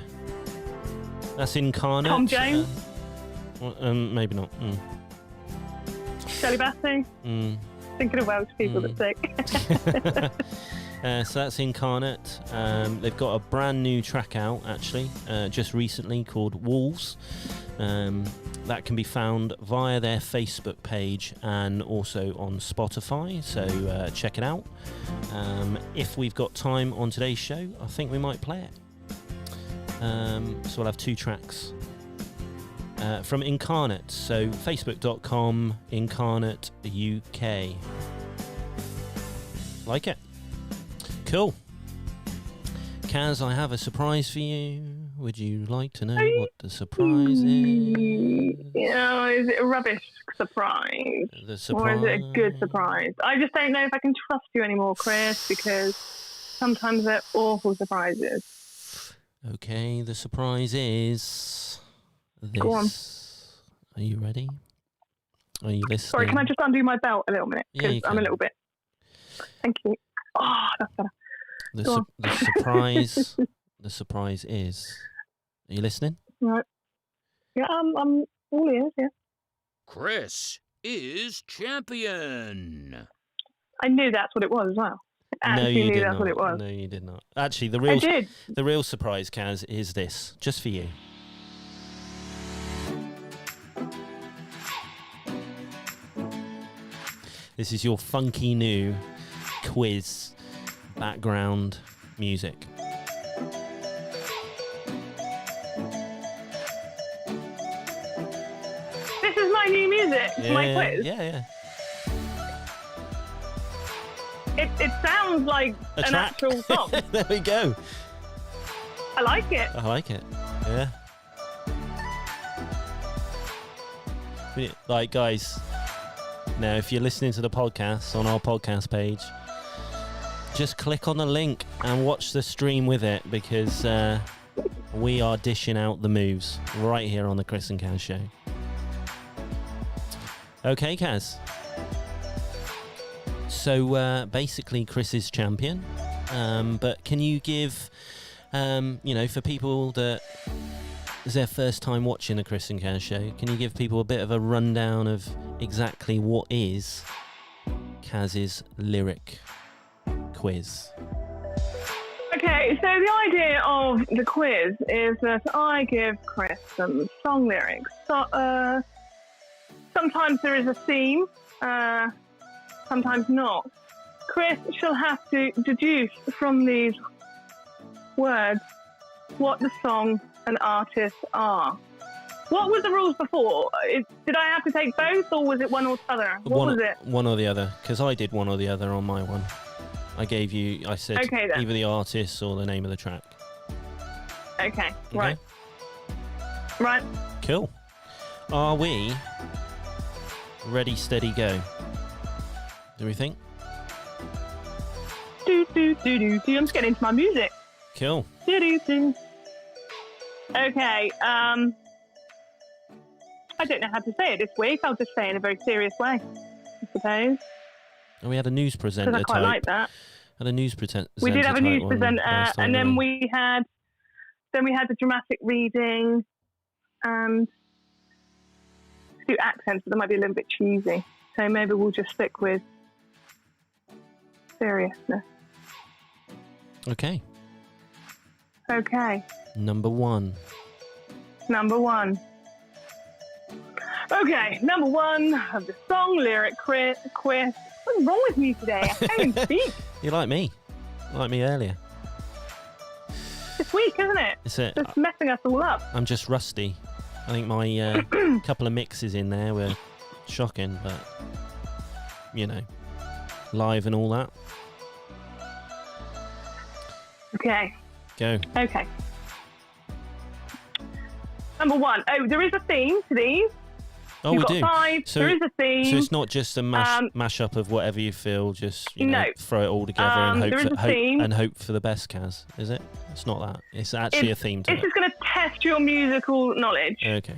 B: That's Incarnate.
C: Tom Jones.
B: Maybe not.
C: Shirley Bassey. Thinking of Welsh people that sick.
B: So that's Incarnate. They've got a brand new track out, actually, just recently, called Wolves. That can be found via their Facebook page and also on Spotify, so check it out. If we've got time on today's show, I think we might play it. So we'll have 2 tracks from Incarnate, so facebook.com Incarnate UK. Like it? Cool. Caz, I have a surprise for you. Would you like to know what the surprise is?
C: Yeah, is it a rubbish surprise?
B: The surprise.
C: Or is it a good surprise? I just don't know if I can trust you anymore, Chris, because sometimes they're awful surprises.
B: Okay, the surprise is this.
C: Go on.
B: Are you ready? Are you listening?
C: Sorry, can I just undo my belt a little minute? Because I'm a little bit... Thank you. Oh, that's better.
B: The surprise... The surprise is... Are you listening?
C: Right. Yeah, I'm all ears, yeah.
A: Chris is champion.
C: I knew that's what it was as well.
B: No, you did
C: that's
B: not.
C: what it was.
B: No, you did not. Actually,
C: I did.
B: the real surprise, Caz, is this, just for you. This is your funky new quiz background music.
C: This is my new music. My quiz.
B: Yeah.
C: It sounds like an
B: track.
C: actual song.
B: There we go.
C: I like it.
B: I like it. Yeah. Like, guys, now if you're listening to the podcast on our podcast page, just click on the link and watch the stream with it, because we are dishing out the moves right here on the Chris and Caz Show. Okay, Caz. So basically, Chris is champion, but can you give, for people that is their first time watching the Chris and Caz Show, can you give people a bit of a rundown of exactly what is Caz's lyric quiz?
C: Okay, so the idea of the quiz is that I give Chris some song lyrics. So, sometimes there is a theme, sometimes not. Chris shall have to deduce from these words what the song and artist are. What were the rules before? Did I have to take both, or was it one or the other? What was it?
B: One or the other, because I did one or the other on my one. I said either the artist or the name of the track.
C: Okay, right. Right.
B: Cool. Are we ready, steady, go? Do we think?
C: Do, do, do, do, do. I'm just getting into my music.
B: Cool.
C: Do, do, do. Okay, I don't know how to say it this week. I'll just say it in a very serious way, I suppose.
B: And we had a news presenter
C: Because I quite like that.
B: Had a news presenter.
C: We did have a news presenter, and then we had the dramatic reading, and to do accents, but that might be a little bit cheesy. So maybe we'll just stick with seriousness.
B: Okay.
C: Okay.
B: Number one.
C: Okay, number one of the song lyric quiz. What's wrong with me today? I can't even speak.
B: You're like me. Like me earlier.
C: It's weak, isn't it?
B: It's it.
C: Just messing us all up.
B: I'm just rusty. I think my couple of mixes in there were shocking, but, live and all that.
C: Okay.
B: Go.
C: Okay. Number one. Oh, there is a theme to these.
B: Oh,
C: You've
B: we
C: got
B: do.
C: 5.
B: So,
C: there is a theme.
B: So it's not just a mash-up of whatever you feel, just throw it all together and hope for the best, Caz, is it? It's not that. It's actually a theme to it.
C: This is going to test your musical knowledge.
B: Okay.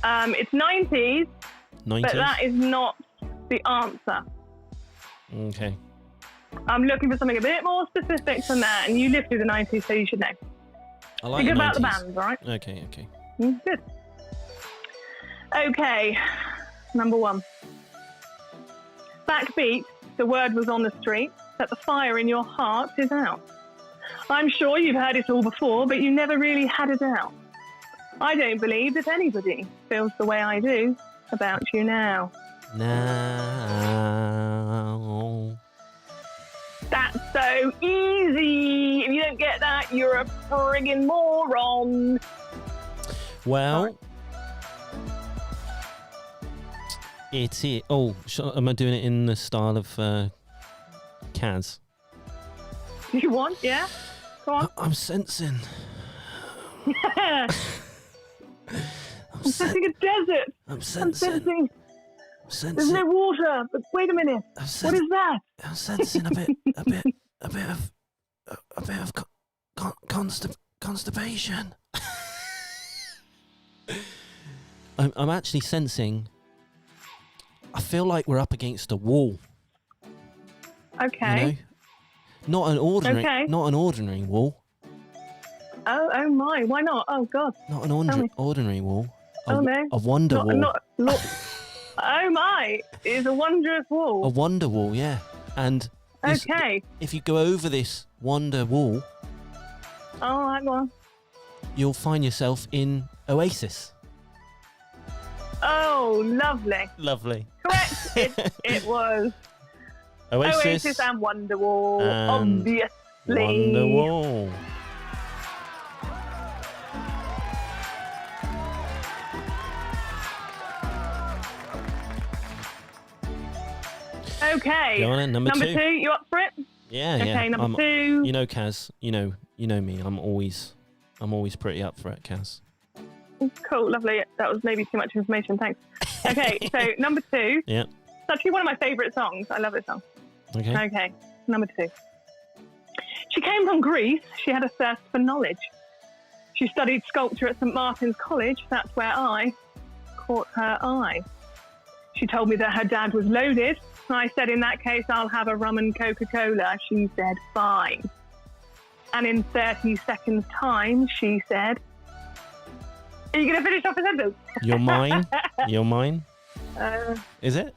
C: It's 90s,
B: 90s?
C: but that is not the answer.
B: Okay.
C: I'm looking for something a bit more specific than that, and you lived through the 90s, so you should know.
B: I like
C: Think
B: the
C: about the
B: 90s.
C: bands, right?
B: Okay.
C: Good. Okay, number 1. Backbeat, the word was on the street that the fire in your heart is out. I'm sure you've heard it all before, but you never really had it out. I don't believe that anybody feels the way I do about you now.
B: Now.
C: That's so easy. If you don't get that, you're a friggin' moron.
B: Well, it's it. Oh, am I doing it in the style of Caz?
C: You want? Yeah? Go on.
B: I'm sensing.
C: I'm sensing a desert.
B: I'm
C: I'm
B: sensing.
C: sensing. There's no water. But wait a minute. What is that?
B: I'm sensing a bit of constipation. I'm actually sensing. I feel like we're up against a wall.
C: Okay.
B: You know? Not an ordinary wall.
C: Oh my! Why not? Oh God!
B: Not an ordinary wall.
C: Oh no!
B: A wonder wall.
C: Oh my! It's a wondrous wall.
B: A wonder wall, yeah. And
C: okay.
B: If you go over this wonder wall,
C: Oh, hang on.
B: you'll find yourself in Oasis.
C: Oh, lovely.
B: Lovely.
C: Correct. it was Oasis and Wonderwall,
B: and
C: obviously.
B: Wonderwall.
C: Okay.
B: Go on then, number 2.
C: You up for it?
B: Yeah,
C: okay,
B: yeah.
C: number 2.
B: You know, Caz. You know me. I'm always pretty up for it, Caz.
C: Cool, lovely. That was maybe too much information. Thanks. Okay, so number 2.
B: Yeah.
C: It's actually one of my favourite songs. I love this song.
B: Okay.
C: Okay, number 2. She came from Greece. She had a thirst for knowledge. She studied sculpture at St. Martin's College. That's where I caught her eye. She told me that her dad was loaded. I said, in that case, I'll have a rum and Coca-Cola. She said, fine. And in 30 seconds' time, she said, are you going to finish off a sentence?
B: You're mine. You're mine. Is it?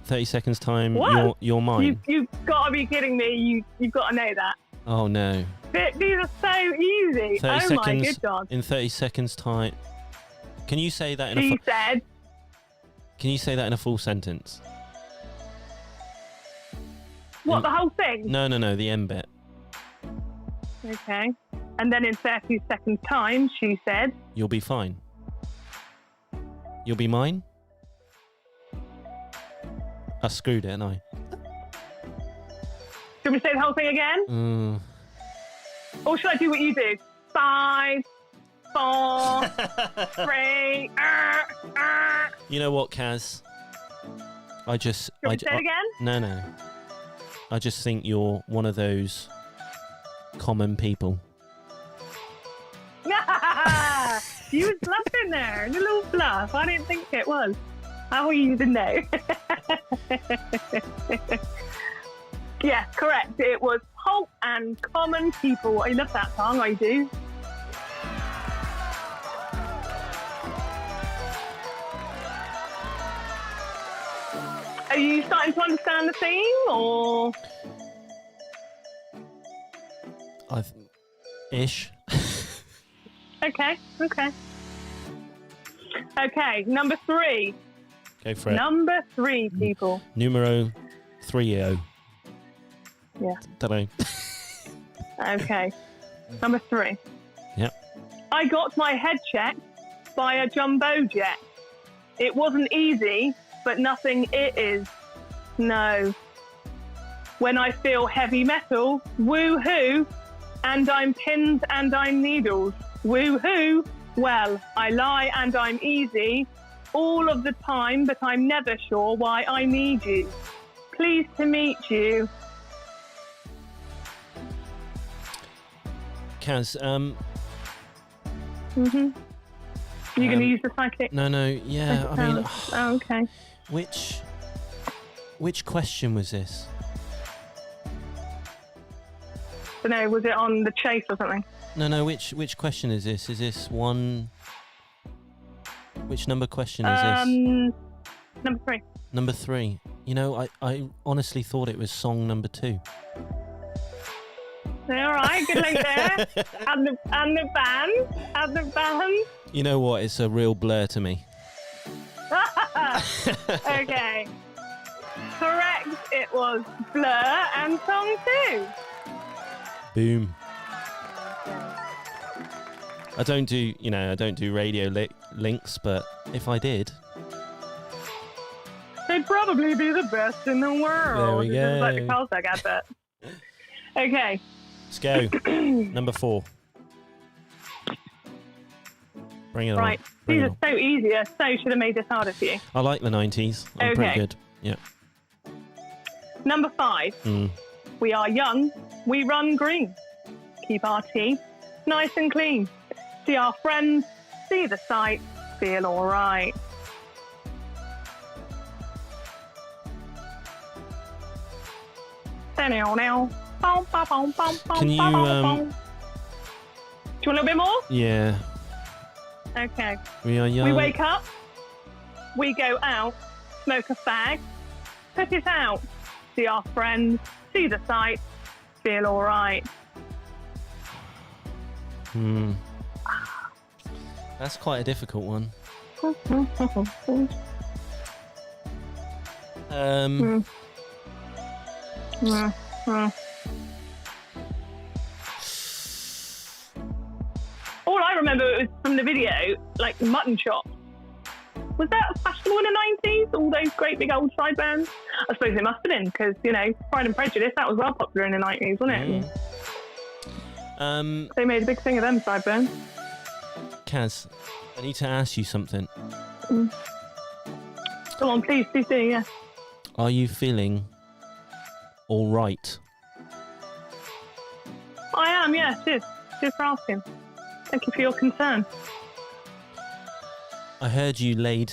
B: 30 seconds time.
C: What?
B: You're mine.
C: You've got to be kidding me. You've got to know that.
B: Oh no.
C: These are so easy.
B: 30
C: Oh
B: seconds,
C: my good God.
B: In 30 seconds time. Can you say that in
C: She said.
B: Can you say that in a full sentence?
C: What, the whole thing?
B: No, the end bit.
C: Okay. And then in 30 seconds' time, she said,
B: You'll be fine. You'll be mine? I screwed it, didn't I?
C: should we say the whole thing again? Or should I do what you do? 5, 4, 3.
B: You know what, Caz?
C: Should we say it again?
B: No. I just think you're one of those common people.
C: You was bluffing there. A little bluff. I didn't think it was. How are you to know? Yeah, correct. It was Pulp and Common People. I love that song. I do. Are you starting to understand the theme, or?
B: Ish.
C: Okay. Okay, number 3.
B: Go for it.
C: Number 3, people.
B: Numero 30.
C: Yeah.
B: Dunno.
C: Okay. Number 3.
B: Yep.
C: I got my head checked by a jumbo jet. It wasn't easy, but nothing it is. No. When I feel heavy metal, woo-hoo, and I'm pins and I'm needles. Woo-hoo. Well, I lie and I'm easy all of the time, but I'm never sure why I need you. Pleased to meet you.
B: Caz,
C: You're going to use the psychic?
B: No, yeah, I mean...
C: Oh, okay.
B: Which question was this?
C: So no, was it on the chase or something?
B: No. Which question is this? Is this one? Which number question is this?
C: Number 3.
B: Number 3. You know, I honestly thought it was song number 2.
C: All right, good link there. and the band.
B: You know what? It's a real blur to me.
C: Okay. Correct. It was Blur and song 2.
B: Boom. I don't do radio links, but if I did,
C: they'd probably be the best in the world.
B: There we
C: This is like the
B: go.
C: Carlsberg advert. Okay.
B: let's go. Number 4. Bring it
C: Right.
B: on. Bring
C: These
B: it
C: are
B: on.
C: so easier. So should have made this harder for you.
B: I like the 90s. I'm pretty
C: Okay.
B: good. Yeah.
C: Number 5. We are young. We run green. Keep our teeth nice and clean. See our friends. See the sight. Feel all right. Can you,
B: Can you,
C: do you want a little bit more?
B: Yeah.
C: Okay.
B: We are young.
C: We wake up, we go out, smoke a fag, put it out, see our friends, see the sight, feel all right.
B: That's quite a difficult one.
C: All I remember was from the video, like mutton chop. Was that fashionable in the 90s? All those great big old sideburns? I suppose it must have been, because, you know, Pride and Prejudice, that was well popular in the 90s, wasn't it? They made a big thing of them sideburns.
B: Caz, I need to ask you something.
C: Go on, please do, yeah.
B: Are you feeling all right?
C: I am, yes, cheers. Cheers for asking. Thank you for your concern.
B: I heard you laid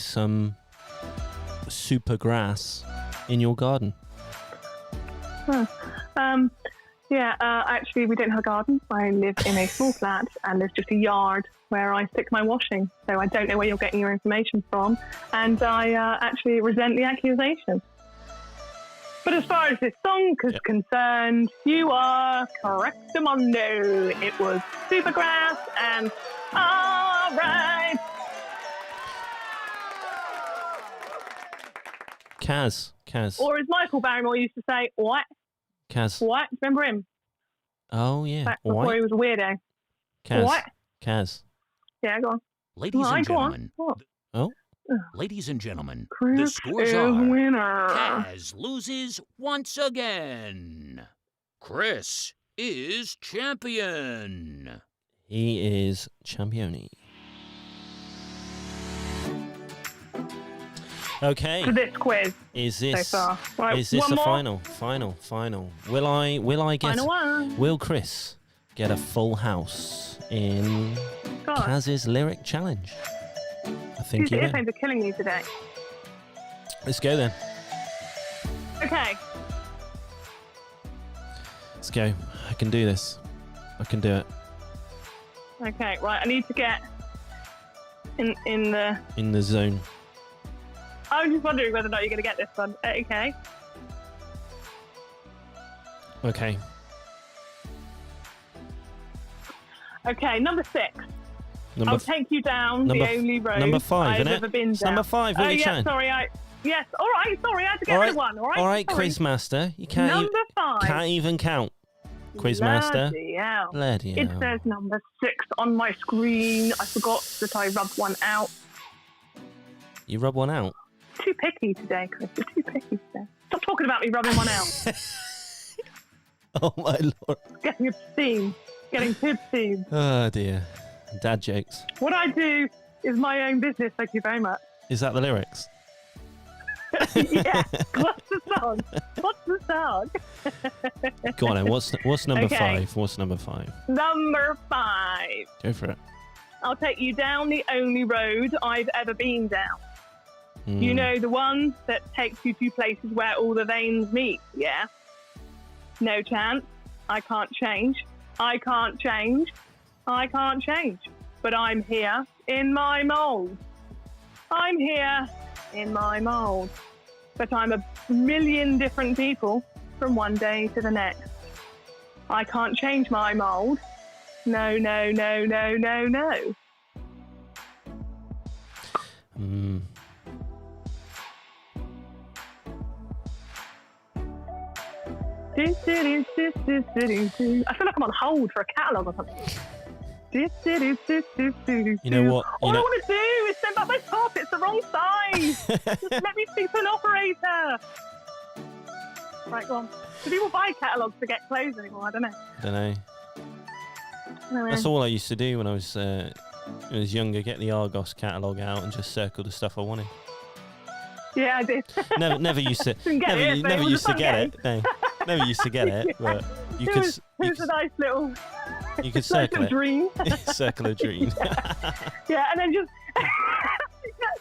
B: super grass in your garden.
C: Actually, we don't have a garden. I live in a small flat, and there's just a yard where I stick my washing. So I don't know where you're getting your information from, and I actually resent the accusation. But as far as this song is concerned, you are correctamundo. It was Supergrass and All Right.
B: Caz.
C: Or as Michael Barrymore used to say, what?
B: Caz.
C: What? Remember him?
B: Oh, yeah.
C: Back before he was a weirdo.
B: Caz.
C: What?
B: Caz.
C: Yeah, go on.
A: Ladies and gentlemen.
B: Oh?
A: Ladies and gentlemen,
C: Chris
A: the scores
C: is
A: are
C: winner.
A: Caz loses once again. Chris is champion.
B: He is championi. Okay.
C: For this quiz.
B: Is this
C: so far. Right,
B: is this
C: one
B: the
C: more?
B: final? Will I get
C: Final one.
B: Will Chris get a full house in
C: God.
B: Caz's lyric challenge? I think
C: These
B: you will.
C: earphones are killing me today.
B: Let's go then.
C: Okay.
B: Let's go. I can do this. I can do it.
C: Okay, right. I need to get in the...
B: In the zone.
C: I was just wondering whether or not you're going to get this one. Okay.
B: Okay.
C: Okay, number 6.
B: Number
C: I'll take you down the only road
B: number 5,
C: I've
B: isn't
C: ever
B: it?
C: been
B: It's
C: down.
B: number 5. What are you
C: yeah,
B: saying?
C: sorry. Yes, all right. Sorry, I had to get rid of one. All right.
B: All right,
C: sorry.
B: Quizmaster. You can't.
C: Number 5.
B: Can't even count. Quizmaster.
C: Bloody hell.
B: Bloody
C: It
B: hell.
C: says number 6 on my screen. I forgot that I rubbed one out.
B: You rub one out.
C: Too picky today, Chris. You're too picky today. Stop talking about me rubbing one out.
B: Oh my lord.
C: Getting obscene. Getting too obscene.
B: Oh dear. Dad jokes.
C: What I do is my own business. Thank you very much.
B: Is that the lyrics?
C: Yeah. What's the song? What's the song?
B: Go on then. What's number
C: Okay.
B: 5? What's number 5?
C: Number 5.
B: Go for it.
C: I'll take you down the only road I've ever been down. You know, the one that takes you to places where all the veins meet, yeah? No chance. I can't change. I can't change. I can't change. But I'm here in my mould. I'm here in my mould. But I'm a million different people from one day to the next. I can't change my mould. No, no, no, no, no, no. I feel like I'm on hold for a catalogue or something.
B: You know what?
C: All I want to do is send back my top. It's the wrong size. Just let me speak to an operator. Right, go on. Do people buy catalogues to get clothes anymore? I don't know.
B: That's all I used to do when I was younger. Get the Argos catalogue out and just circle the stuff I wanted.
C: Yeah, I did.
B: Never used to. Never used to get it. No, never used to get it. But you could.
C: It was a nice little.
B: You could circle it.
C: Dream.
B: Circle a dream.
C: Yeah, and then just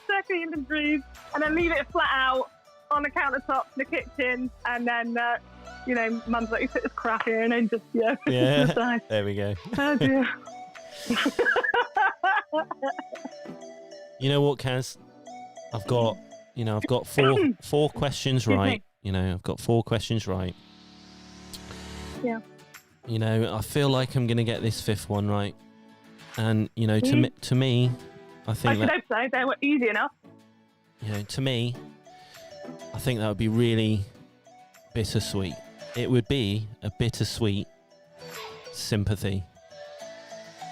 C: circle in the dream, and then leave it flat out on the countertop in the kitchen, and then Mum's like, "You put this crap here," and then just
B: Yeah. There we go.
C: Oh dear.
B: You know what, Caz? I've got four questions right. I've got 4 questions right.
C: Yeah.
B: I feel like I'm going to get this 5th one right. And, to me, I think
C: I hope so. They were easy enough.
B: To me, I think that would be really bittersweet. It would be a bittersweet sympathy.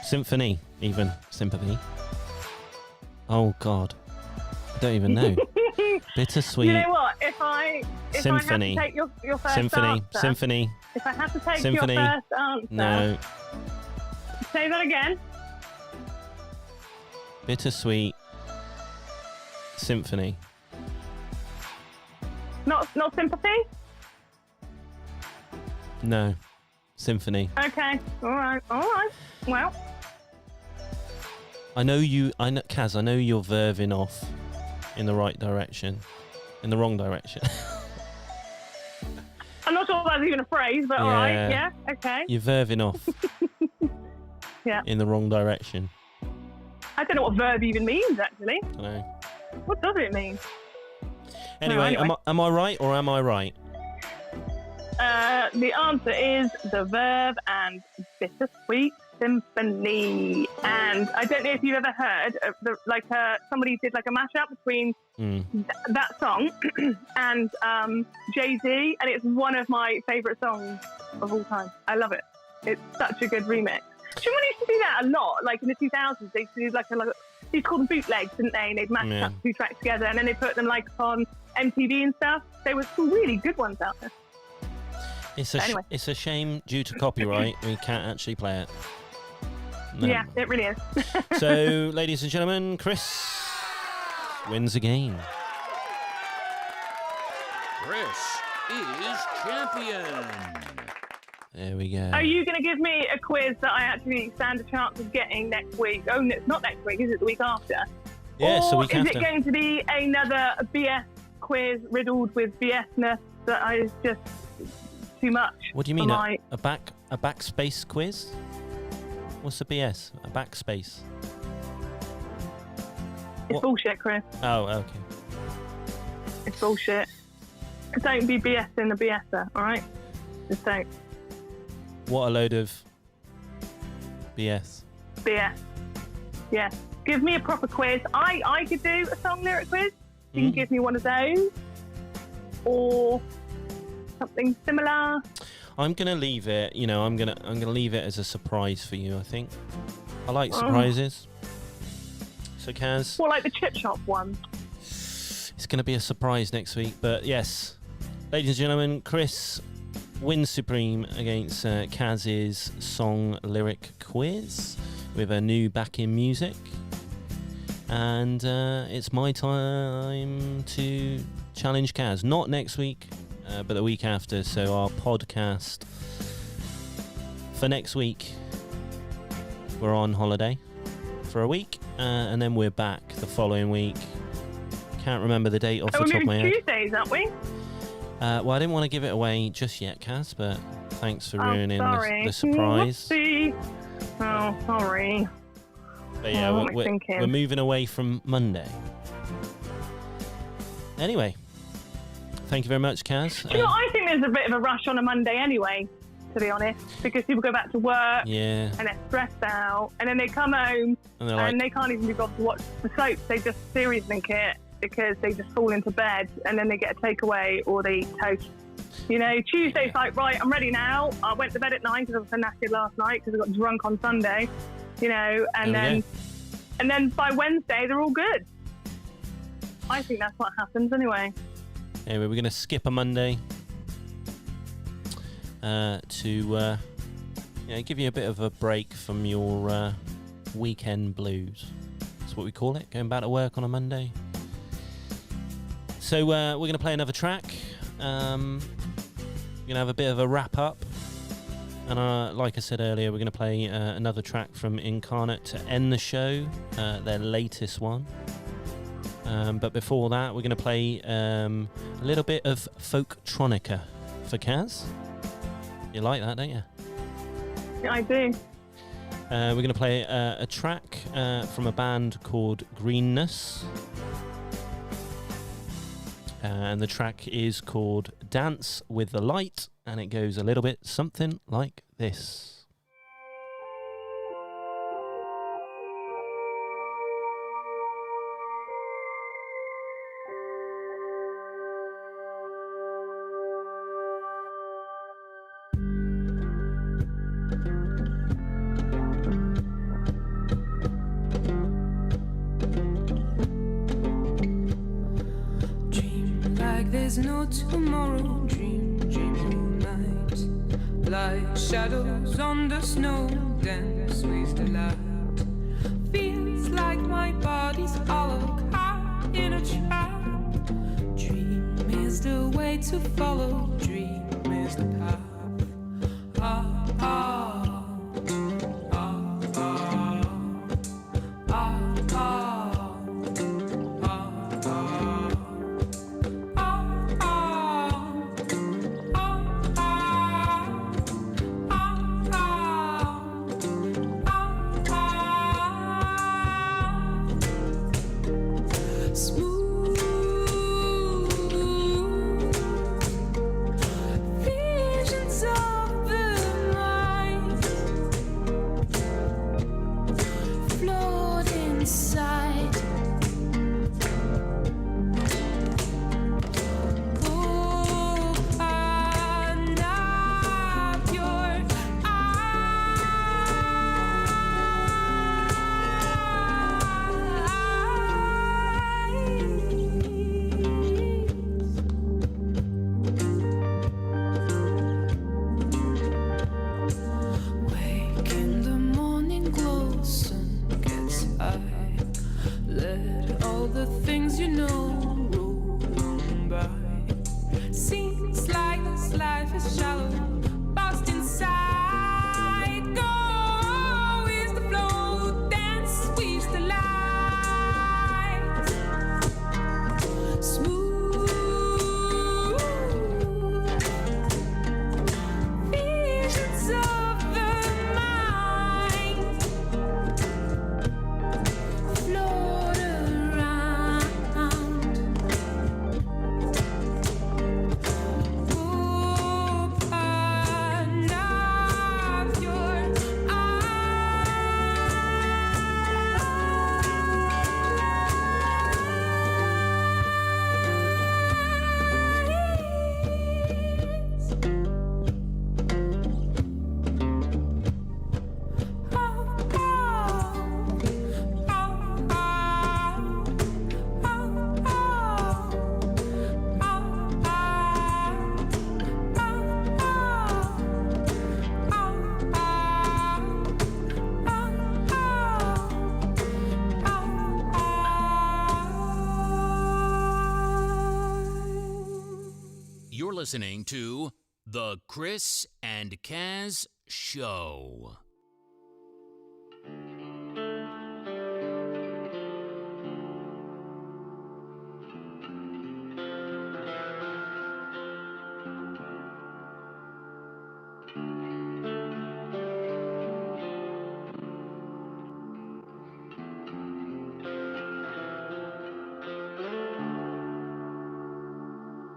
B: Symphony, even. Sympathy. Oh, God. I don't even know. Bittersweet.
C: You know what? If I
B: Symphony.
C: have to take your first
B: Symphony.
C: answer.
B: Symphony.
C: If I have to take
B: Symphony.
C: your first answer.
B: No.
C: Say that again.
B: Bittersweet Symphony.
C: Not sympathy?
B: No. Symphony.
C: Okay. All right. Well.
B: Caz, I know you're verving off in the right direction. In the wrong direction.
C: I'm not sure if that's even a phrase, but all right. Yeah. Okay.
B: You're verving off.
C: Yeah.
B: In the wrong direction.
C: I don't know what verb even means, actually.
B: I know.
C: What does it mean?
B: Anyway, am I right or am I right?
C: The answer is the verb and bittersweet symphony. And I don't know if you've ever heard of somebody did like a mashup between that song and Jay-Z, and it's one of my favourite songs of all time. I love it. It's such a good remix. Someone used to do that a lot, like in the 2000s. They used to do they'd call them bootlegs, didn't they? And they'd mash up 2 tracks together, and then they put them on MTV and stuff. There were some really good ones out there.
B: It's a shame due to copyright we can't actually play it. No.
C: Yeah, it really is.
B: So, ladies and gentlemen, Chris wins again.
A: Chris is champion.
B: There we go.
C: Are you going to give me a quiz that I actually stand a chance of getting next week? Oh, no, it's not next week, is it? The week after?
B: Yeah,
C: or
B: so week after.
C: Is it going to be another BS quiz riddled with BS-ness that is just too much?
B: What do you mean? A backspace quiz? What's the BS? A backspace?
C: It's bullshit, Chris.
B: Oh, okay.
C: It's bullshit. Don't be BSing the BSer, all right? Just don't.
B: What a load of BS.
C: BS. Yeah. Give me a proper quiz. I could do a song lyric quiz. You can give me one of those. Or something similar.
B: I'm gonna leave it. I'm gonna leave it as a surprise for you. I think I like surprises. So, Caz.
C: Well, like the chip shop one.
B: It's gonna be a surprise next week. But yes, ladies and gentlemen, Chris wins supreme against Caz's song lyric quiz with a new backing music, and it's my time to challenge Caz. Not next week. But the week after, so our podcast for next week, we're on holiday for a week, and then we're back the following week. Can't remember the date off the top of my head.
C: We're moving Tuesdays, aren't we?
B: Well, I didn't want to give it away just yet, Caz, but thanks for ruining the surprise.
C: Whoopsie. Oh, sorry.
B: But yeah,
C: what am I thinking?
B: we're moving away from Monday. Anyway, thank you very much, Caz.
C: Do you know what? I think there's a bit of a rush on a Monday anyway, to be honest, because people go back to work
B: Yeah.
C: and they're stressed out, and then they come home
B: And they're like,
C: they can't even be bothered to watch the soaps. They just series link it because they just fall into bed, and then they get a takeaway or they eat toast. You know, Tuesday's like, right, I'm ready now. I went to bed at 9 because I was so knackered last night because I got drunk on Sunday. You know, and then by Wednesday they're all good. I think that's what happens anyway.
B: Anyway, we're going to skip a Monday to give you a bit of a break from your weekend blues. That's what we call it, going back to work on a Monday. So we're going to play another track. We're going to have a bit of a wrap up. And like I said earlier, we're going to play another track from Incarnate to end the show, their latest one. But before that, we're going to play a little bit of folktronica for Caz. You like that, don't you?
C: Yeah, I do.
B: We're going to play a track from a band called Greenness. And the track is called Dance with the Light, and it goes a little bit something like this.
G: There's no tomorrow, dream all night. Like shadows on the snow, dance with the light. Feels like my body's hollow, caught in a trap. Dream is the way to follow, dream is the path. Ah, ah.
A: Listening to The Chris and Caz Show.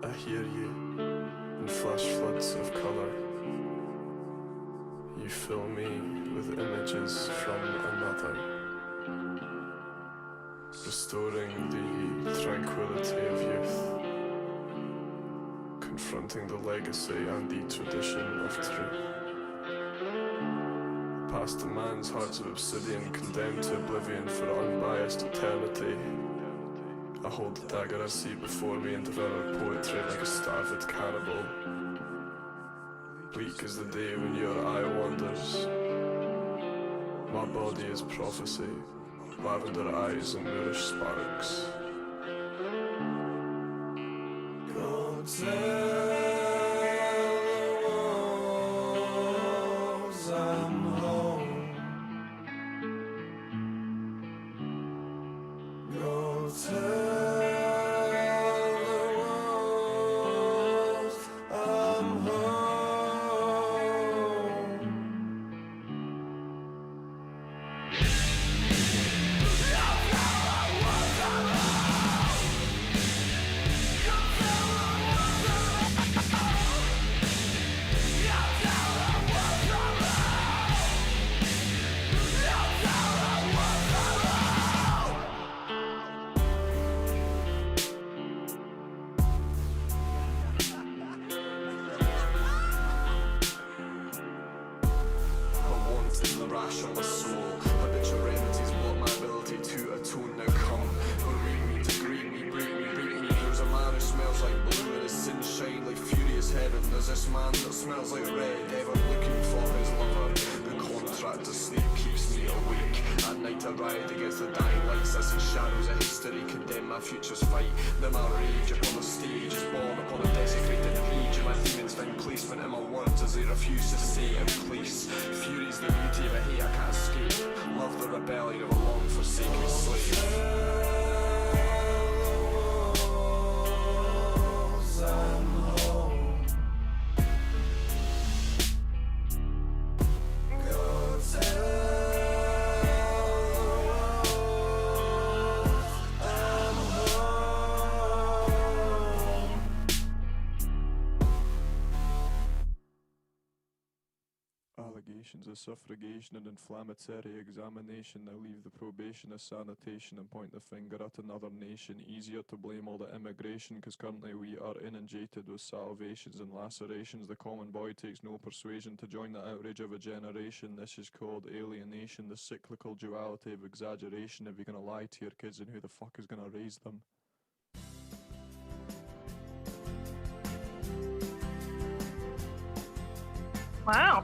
F: I hear you in flash floods of colour. You fill me with images from another, restoring the tranquility of youth, confronting the legacy and the tradition of truth. Past a man's hearts of obsidian, condemned to oblivion for unbiased eternity. I hold the dagger I see before me and devour poetry like a starved cannibal. Bleak is the day when your eye wanders. My body is prophecy, lavender eyes and moorish sparks. Go tell the wolves I'm home. Go tell of suffragation and inflammatory examination. Now leave the probation as sanitation and point the finger at another nation. Easier to blame all the immigration, because currently we are inundated with salvations and lacerations. The common boy takes no persuasion to join the outrage of a generation. This is called alienation, the cyclical duality of exaggeration. If you're gonna lie to your kids, then who the fuck is gonna raise them?
C: Wow.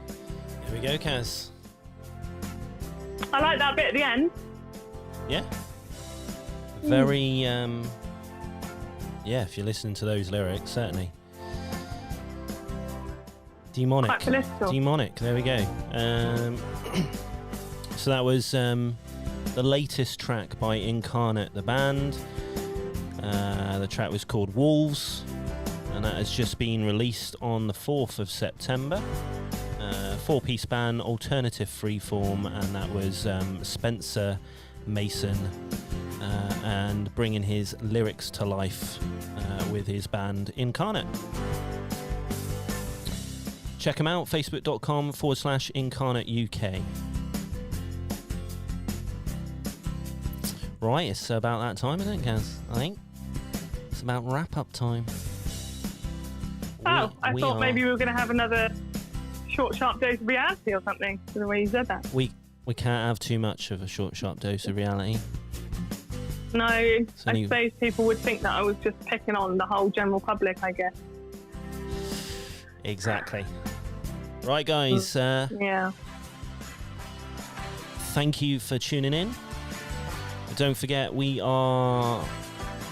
B: Here we go, Caz.
C: I like that bit at the end.
B: Yeah. Very, yeah, if you're listening to those lyrics, certainly. Demonic.
C: Quite political.
B: Demonic, there we go. So that was the latest track by Incarnate, the band. The track was called Wolves, and that has just been released on the 4th of September. Four-piece band, alternative freeform, and that was Spencer Mason and bringing his lyrics to life with his band Incarnate. Check him out, facebook.com/Incarnate UK. Right, it's about that time, isn't it, Caz? I think it's about wrap-up time.
C: Oh, I thought maybe we were going to have another short, sharp dose of reality or something, to the way you said that.
B: We can't have too much of a short, sharp dose of reality.
C: No, I suppose people would think that I was just picking on the whole general public, I guess.
B: Exactly. Right, guys.
C: Yeah.
B: Thank you for tuning in. Don't forget, we are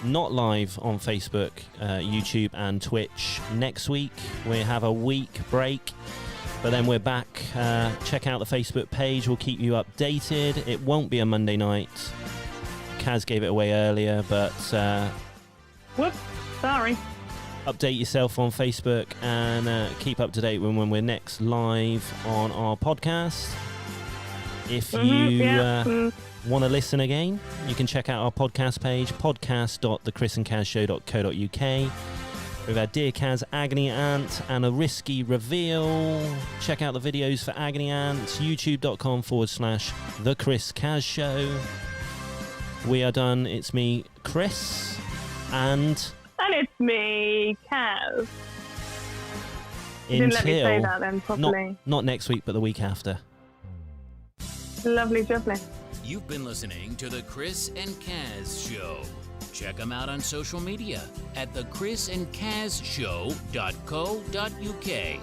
B: not live on Facebook, YouTube and Twitch next week. We have a week break, but then we're back. Check out the Facebook page. We'll keep you updated. It won't be a Monday night. Caz gave it away earlier, but
C: whoops, sorry.
B: Update yourself on Facebook and keep up to date when we're next live on our podcast. If you want to listen again, you can check out our podcast page, podcast.thechrisandcazshow.co.uk. We've had Dear Caz Agony Aunt and a risky reveal. Check out the videos for Agony Aunt, youtube.com/The Chris Caz Show. We are done. It's me, Chris, and
C: it's me, Caz. You didn't let me say that then properly.
B: Not next week, but the week after.
C: Lovely jubbly.
A: You've been listening to The Chris and Caz Show. Check them out on social media at thechrisandcazshow.co.uk.